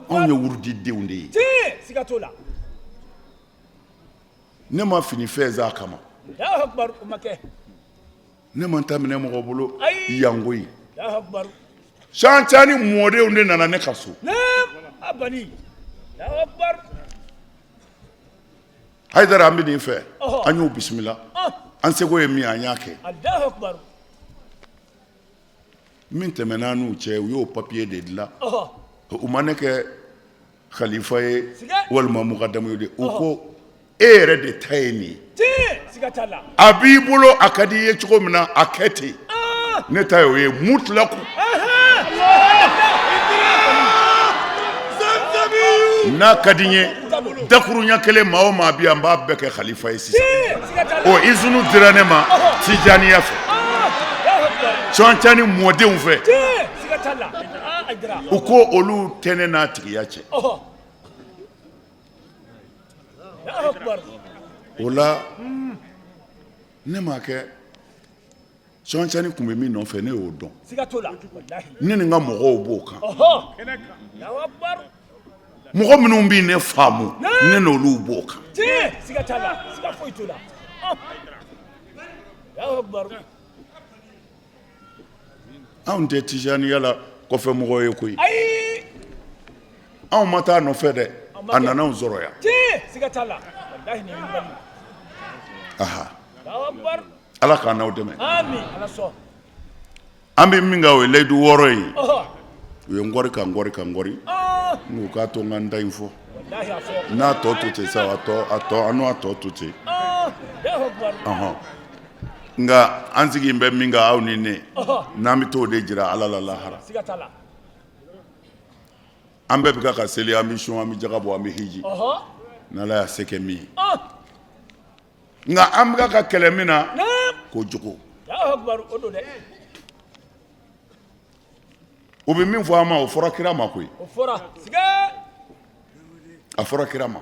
anw ye wurudi denw de ye ne ma fini fɛn z'a kama ne ma ta minɛ mɔgɔ bolo yango yi Cheikh Tidiane mɔdenw de nana ne ka so Haidara an bɛ nin fɛ an y'o bisimila an seko ye min an y'a kɛ min tɛmɛna n'u cɛ u y'o papier de dilan u ma ne kɛ khalifa ye walima mukadamu ye de u ko e yɛrɛ de ta ye nin ye a b'i bolo a ka di i ye cogo min na a kɛ ten ne ta ye o ye mutlaku n'a ka di n ye dakuruɲa kelen maa o maa bi yan n b'a bɛɛ kɛ khalifa ye sisan o izinu dira ne ma Tijaniya fɛ Cheikh Tidiane mɔdenw fɛ u ko olu tɛ ne n'a tigiya cɛ o la ne m'a kɛ Cheikh Tidiane kun bɛ min nɔfɛ ne y'o dɔn ne ni n ka mɔgɔw b'o kan mɔgɔ minnu b'i ne faamu ne n'olu b'o kan anw tɛ Tijaniya la kɔfɛ mɔgɔ ye koyi anw ma taa nɔfɛ dɛ a nana anw sɔrɔ yan Ala k'an n'aw dɛmɛ an bɛ min kan o ye layidu 6 ye u ye n kɔri ka n'u k'a to n ka n ta in fɔ n'a tɔ to ten sa an n'o tɔ to ten nka an sigi bɛ min kan aw ni ne n'an bɛ t'o de jira Ala la lahara an bɛɛ bɛ ka seli an bɛ sun an bɛ jaga bɔ an bɛ hiji n'ala y'a se kɛ min ye nka an bɛ ka kɛlɛ min na ko jogo u bɛ min fɔ an ma o fɔra kira ma koyi a fɔra kira ma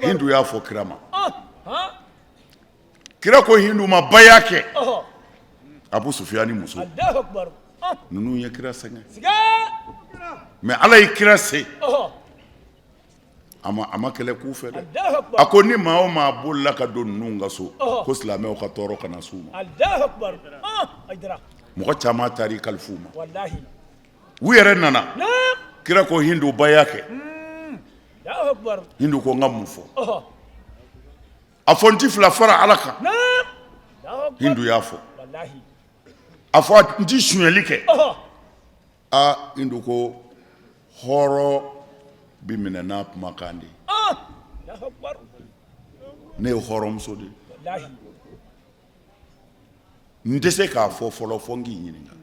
hindu y'a fɔ kira ma kira ko hindu ma ba y'a kɛ Abu Sufiyani muso ninnu ye kira sɛgɛn mais ala ye kira se a ma kɛlɛ k'u fɛ dɛ a ko ni maa o maa bolila ka don ninnu ka so ko silamɛw ka tɔɔrɔ kana s'u ma mɔgɔ caman taara i kalifu ma u yɛrɛ nana kira ko hindu ba y'a kɛ hindu ko n ka mun fɔ a fɔ n ti fila fara ala kan hindu y'a fɔ a fɔ n ti suɲɛli kɛ hindu ko hɔrɔn bi minɛ n'a kumakan de ne ye hɔrɔnmuso de n tɛ se k'a fɔ fɔlɔ fɔ n k'i ɲininka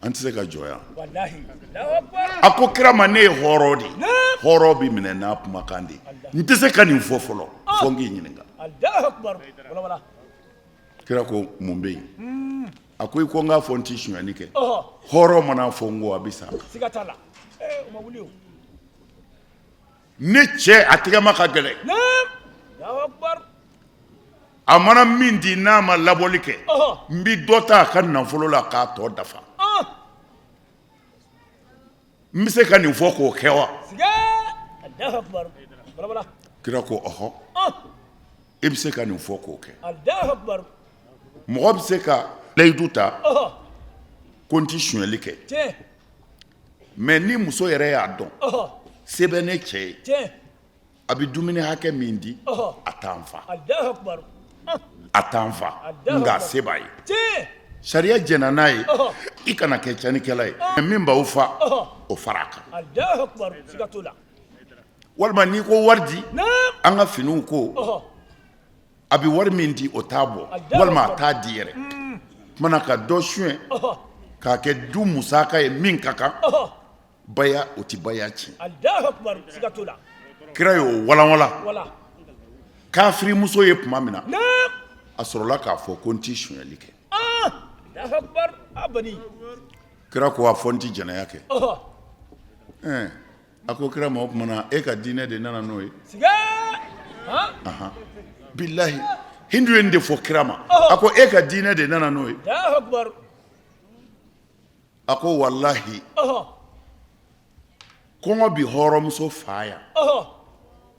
an tɛ se ka jɔ yan a ko kira ma ne ye hɔrɔn de hɔrɔn bi minɛ n'a kumakan de n tɛ se ka nin fɔ fɔlɔ fɔ n k'i ɲininka kira ko mun bɛ yen a ko i ko n k'a fɔ n ti suɲɛni kɛ hɔrɔn mana fɔ n ko a bɛ sa ne cɛ a tɛgɛma ka gɛlɛn a mana min di n'a ma labɔli kɛ n bɛ dɔ ta a ka nafolo la k'a tɔ dafa n bɛ se ka nin fɔ k'o kɛ wa kira ko ɔhɔ i bɛ se ka nin fɔ k'o kɛ mɔgɔ bɛ se ka layidu ta ko n ti suɲɛli kɛ mais ni muso yɛrɛ y'a dɔn se bɛ ne cɛ ye a bɛ dumuni hakɛ min di a t'an fa nka se b'a ye sariya jɛnna n'a ye i kana kɛ cɛnnikɛla ye min b'aw fa o fara a kan walima n'i ko wari di an ka finiw ko a bɛ wari min di o t'a bɔ walima a t'a di yɛrɛ kumana ka dɔ suɲɛ k'a kɛ du musaka ye min ka kan baya o ti baya ci kira y'o walanwala kafiri muso ye tuma min na a sɔrɔla k'a fɔ ko n ti suɲɛli kɛ kira ko a fɔ n ti jɛnɛya kɛ a ko kira ma o tuma na e ka diinɛ de nana n'o ye bilahi hindu ye nin de fɔ kira ma a ko e ka diinɛ de nana n'o ye a ko walahi kɔngɔ bi hɔrɔnmuso fa yan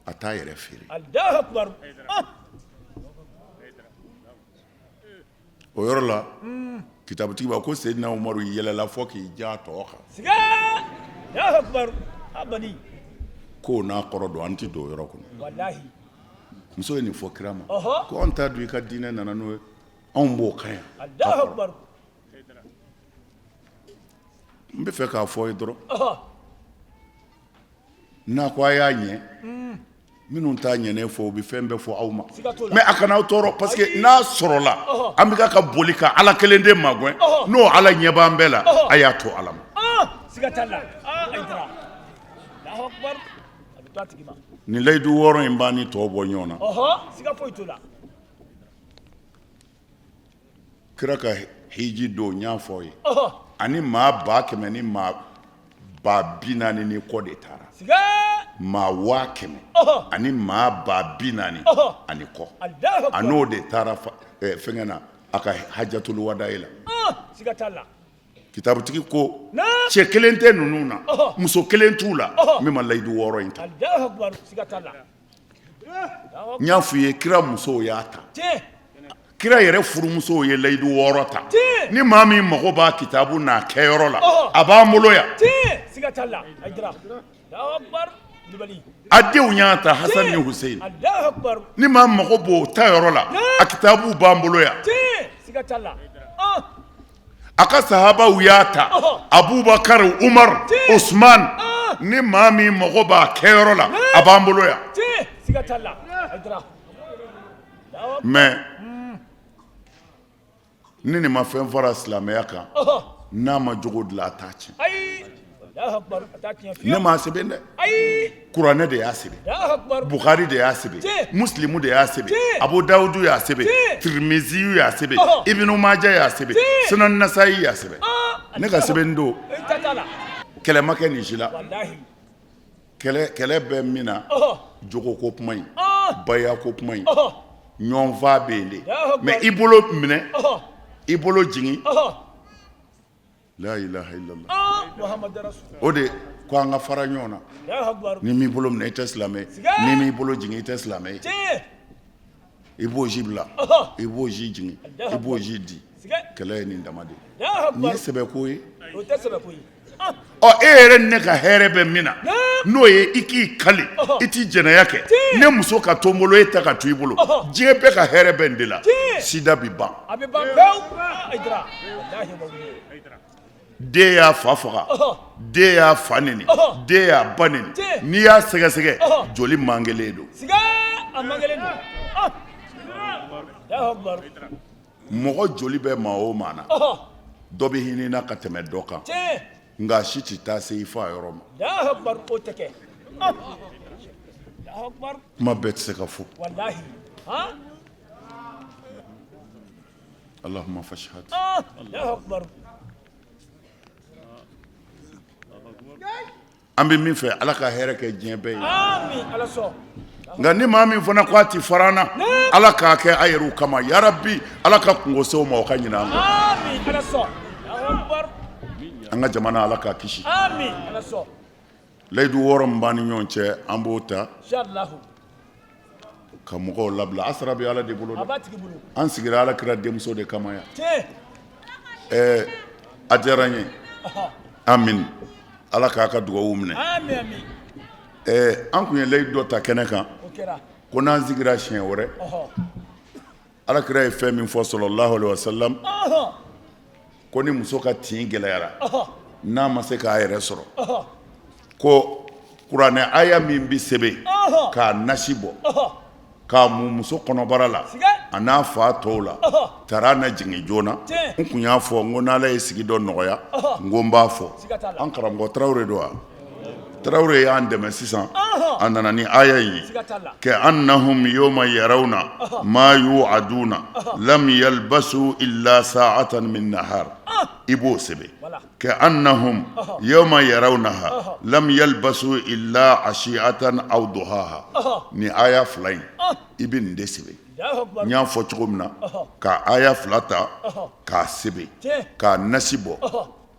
a t'a yɛrɛ feere o yɔrɔ la kitabutigi b'a ko Seydina Umaru yɛlɛla fɔ k'i ja tɔ kan k'o n'a kɔrɔ don an ti don o yɔrɔ kɔnɔ muso ye nin fɔ kira ma ko an t'a dun i ka diinɛ nana n'o ye anw b'o kan yan n bɛ fɛ k'a fɔ ye dɔrɔn n'a ko a y'a ɲɛ minnu t'a ɲɛnɛ fɔ u bɛ fɛn bɛɛ fɔ aw ma mais a kana aw tɔɔrɔ parce que n'a sɔrɔla an bɛ ka boli ka ala kelen de magɛn n'o ala ɲɛ b'an bɛɛ la a y'a to ala ma nin layidu wɔɔrɔ in b'a ni tɔw bɔ ɲɔgɔn na kira ka hiji don n y'a fɔ ye ani maa 100,000 ni maa 40,000 ni kɔ de taara maa 100,000 ani maa 40,000 ani kɔ a n'o de taara fɛngɛ na a ka hajatul wada'i la kitabutigi ko cɛ kelen tɛ ninnu na muso kelen t'u la min ma layidu wɔɔrɔ in ta n y'a f'i ye kira musow y'a ta kira yɛrɛ furumusow ye layidu wɔɔrɔ ta ni maa min mago b'a kitabu n'a kɛyɔrɔ la a b'an bolo yan a denw y'a ta Hasan ni Huseyin ni maa mago b'o ta yɔrɔ la a kitabu b'an bolo yan a ka sahabaw y'a ta Abubakar Umar Usman ni maa min mago b'a kɛyɔrɔ la a b'an bolo yan mais ni nin ma fɛn fara silamɛya kan n'a ma jogo dilan a t'a tiɲɛ Ayi. Allahu akbar. Ata tiɲɛ ne fiyewu. m'a sɛbɛn dɛ Ayi. kuranɛ de y'a sɛbɛn Allahu akbar. Bukhari de y'a sɛbɛn Tiɲɛ. Muslimu de y'a sɛbɛn Tiɲɛ. Abu Dawudu y'a sɛbɛn Tiɲɛ. Tirmizi y'a sɛbɛn Ɔhɔ. Ibn Majah y'a sɛbɛn Tiɲɛ. Sunan Nasa'i y'a sɛbɛn ne ka sɛbɛn don I ta t'a la. kɛlɛ ma kɛ nin si la Wallahi. kɛlɛ bɛ min na Ɔhɔ. jogo ko kuma in Ah. baya ko kuma in Ɔhɔ. ɲɔnfa bɛ yen de Allahu akbar. mais i bolo minɛ Ɔhɔ. i bolo jigin Ɔhɔ. la ilaha illallah Ah. Muhammad Rasul. o de ko an ka fara ɲɔgɔn na Allahu akbar. ni m'i bolo minɛ i tɛ silamɛ ye Siga. ni m'i bolo jigin i tɛ silamɛ ye Tiɲɛ. i b'o ji bila Ɔhɔ. i b'o ji jigin i b'o ji di Siga. kɛlɛ ye nin dama de ye Allahu nin ye akbar. sɛbɛ ko ye O tɛ sɛbɛ ko ye. Ah. ɔ e yɛrɛ ne ka hɛrɛ bɛ min na Naam. n'o ye i k'i kali Ɔhɔ. i t'i jɛnɛya kɛ Tiɲɛ. ne muso ka to n bolo e ta ka to i bolo Ɔhɔ. diɲɛ bɛɛ ka hɛrɛ bɛ nin de la Tiɲɛ. sida bi ban A bɛ ban pewu. Ah, Aïdara. Wallahi ma wuli. den y'a fa faga Ɔhɔ. den y'a fa neni Ɔhɔ. den y'a ba neni Tiɲɛ. n'i y'a sɛgɛsɛgɛ Ɔhɔ. joli mangelen don Siga. A man gɛlɛn don. Ah. Allahu akbar. mɔgɔ joli bɛ maa o maa na Ɔhɔ. dɔ bɛ hinɛ na ka tɛmɛ dɔ kan Tiɲɛ. nka si tɛ taa se i fa yɔrɔ ma Allahu akbar. O tɛ kɛ. Ah. Allahu akbar. kuma bɛɛ tɛ se ka fɔ Wallahi. Ah. Allahumma fashhad Ah. Allahu akbar. an bɛ min fɛ ala ka hɛrɛ kɛ diɲɛ bɛɛ ye Amin. Ala sɔn. nka ni maa min fana ko a ti fara an na ala k'a kɛ a yɛrɛw kama yarabi ala ka kungo se o ma o ka ɲinɛ an kɔ Amin. Ala sɔn. Allahu akbar. an ka jamana ala k'a kisi Amin. Ala sɔn. layidu wɔɔrɔ min b'an ni ɲɔgɔn cɛ an b'o ta Inshallahu. ka mɔgɔw labila asara bɛ ala de bolo A dɛ b'a tigi bolo. an sigira ala kira denmuso de kama yan Tiɲɛ. a diyara n ye Ɔhɔ. amin ala k'a ka dugawu minɛ Amin. Amin. an kun ye layidu dɔ ta kɛnɛ kan O kɛra. ko n'an sigira siɲɛ wɛrɛ Ɔhɔ. ala kira ye fɛn min fɔ sɔlɔlahu alaihi wasallam Ɔhɔ. ko ni muso ka tin gɛlɛyara Ɔhɔ. n'a ma se k'a yɛrɛ sɔrɔ Ɔhɔ. ko kuranɛ aya min bi sɛbɛn Ɔhɔ. k'a nasi bɔ Ɔhɔ. k'a mun muso kɔnɔbara la Siga. a n'a fa tɔw la Ɔhɔ. taara na jigin joona Tiɲɛ. n kun y'a fɔ n ko n'ala ye sigi dɔ nɔgɔya Ɔhɔ. n ko n b'a fɔ Siga t'a la. an karamɔgɔ tarawele don wa tarawele y'an dɛmɛ sisan Ɔhɔ. a nana ni aya in ye Siga t'a la. كأنهم يوم يرون ما يوعدون لم يلبسوا إلا ساعة من نهار إبو سبي Voilà. كأنهم يوم يرونها لم يلبسوا إلا عشية أو ضحاها ni aya fila in i bɛ nin de sɛbɛn Allahu akbar. n y'a fɔ cogo min na ka aya fila ta k'a sɛbɛn Tiɲɛ. k'a nasi bɔ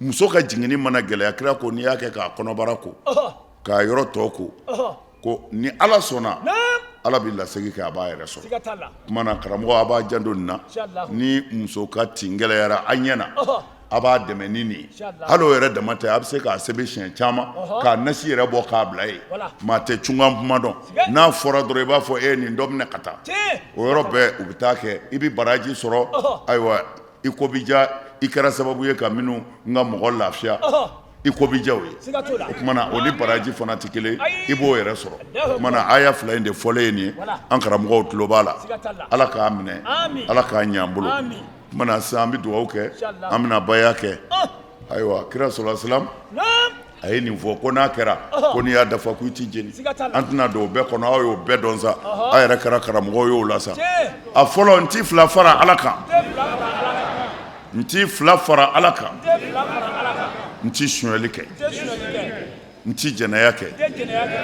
muso ka jiginni mana gɛlɛya kira ko n'i y'a kɛ k'a kɔnɔbara ko Ɔhɔ. k'a yɔrɔ tɔ ko Ɔhɔ. ko ni ala sɔnna Naam. ala bɛ lasegin kɛ a b'a yɛrɛ sɔrɔ Siga t'a la. kuma na karamɔgɔ a b'a janto nin na Inshallah. ni muso ka tin gɛlɛyara a ɲɛ na Ɔhɔ. a b'a dɛmɛ ni nin ye Inshallah. hali o yɛrɛ dama tɛ a bɛ se k'a sɛbɛn siɲɛ caman k'a nasi yɛrɛ bɔ k'a bila yen Voilà. maa tɛ cungan kuma dɔn Siga. n'a fɔra dɔrɔn i b'a fɔ e nin dɔ minɛ ka taa Tiɲɛ. o yɔrɔ bɛɛ u bɛ taa kɛ i bɛ baraji sɔrɔ ayiwa i ko bi ja i kɛra sababu ye ka minnu n ka mɔgɔ lafiya Ɔhɔ. i ko bi ja o ye Siga t'o la. o tuma na o ni baraji fana tɛ kelen Ayi. i b'o yɛrɛ sɔrɔ o tuma na aya fila in de fɔlen ye nin ye Voilà. an karamɔgɔw tulo b'a la Siga t'a la. ala k'a minɛ Amin. ala k'a ɲɛ an bolo o Amin. tuma na sisan an bɛ dugawu kɛ Inshallah. an bɛna baya kɛ Ah. ayiwa kira sɔrɔ silam Naam. a ye nin fɔ ko n'a kɛra ko n'i y'a dafa ko i t'i jeni Siga t'a la. an tɛna don o bɛɛ kɔnɔ aw y'o bɛɛ dɔn sa a yɛrɛ kɛra karamɔgɔw y'o la sa Tiɲɛ. a fɔlɔ n t'i fila fara ala kan Tɛ fila fara Ala kan. n t'i fila fara ala kan Tɛ fila fara Ala kan. n t'i suɲɛli kɛ Tɛ suɲɛli kɛ. n t'i jɛnɛya kɛ Tɛ jɛnɛya kɛ.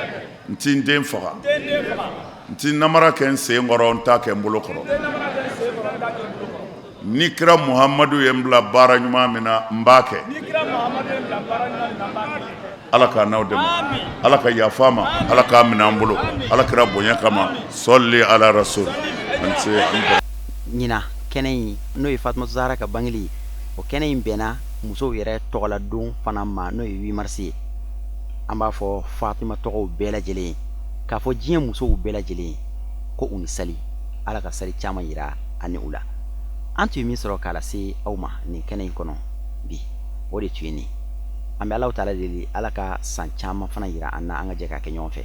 n t'i n den faga Tɛ den faga. n t'i namara kɛ n sen kɔrɔ n t'a kɛ n bolo kɔrɔ Tɛ namara kɛ sen kɔrɔ, n t'a kɛ n bolo kɔrɔ. ni kira muhamadu ye n bila baara ɲuman min na n b'a kɛ Ni kira Muhammadu ye bila baara ɲuman min na, n b'a kɛ. ala k'a n'aw dɛmɛ Amin. ala ka yafa ma ala k'a minɛ an bolo ala kɛra bonya kama sɔli ala rasul an se an bɛ ɲina kɛnɛ in n'o ye fatumata zahara ka bangeli ye o kɛnɛ in bɛnna musow yɛrɛ tɔgɔla don fana ma n'o ye 8 mars ye an b'a fɔ fatima tɔgɔw bɛɛ lajɛlen ye k'a fɔ diɲɛ musow bɛɛ lajɛlen ye ko u ni sali ala ka sali caman yira ani u la an tun ye min sɔrɔ k'a lase aw ma nin kɛnɛ in kɔnɔ bi o de tun ye nin an bɛ alaw taala deli ala ka san caman fana yira an na an ka jɛ ka kɛ ɲɔgɔn fɛ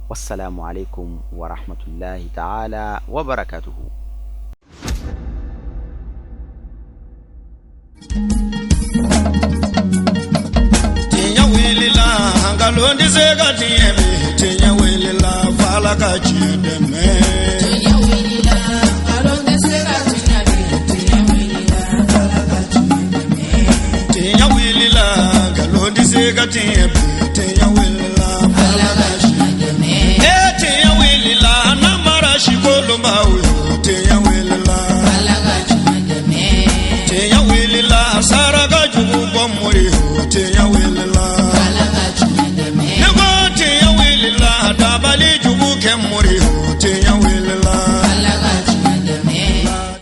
wassalamu alaikum warahmatullahi taala wabarakatuhu. ngalon di se ka tiɲɛ bɛ tiɲɛ wele la fala ka tiɲɛ dɛmɛ. tiɲɛ wele la ngalon di se ka tiɲɛ bɛ tiɲɛ wele la fala ka tiɲɛ dɛmɛ. tiɲɛ wele la ngalon di se ka tiɲɛ bɛ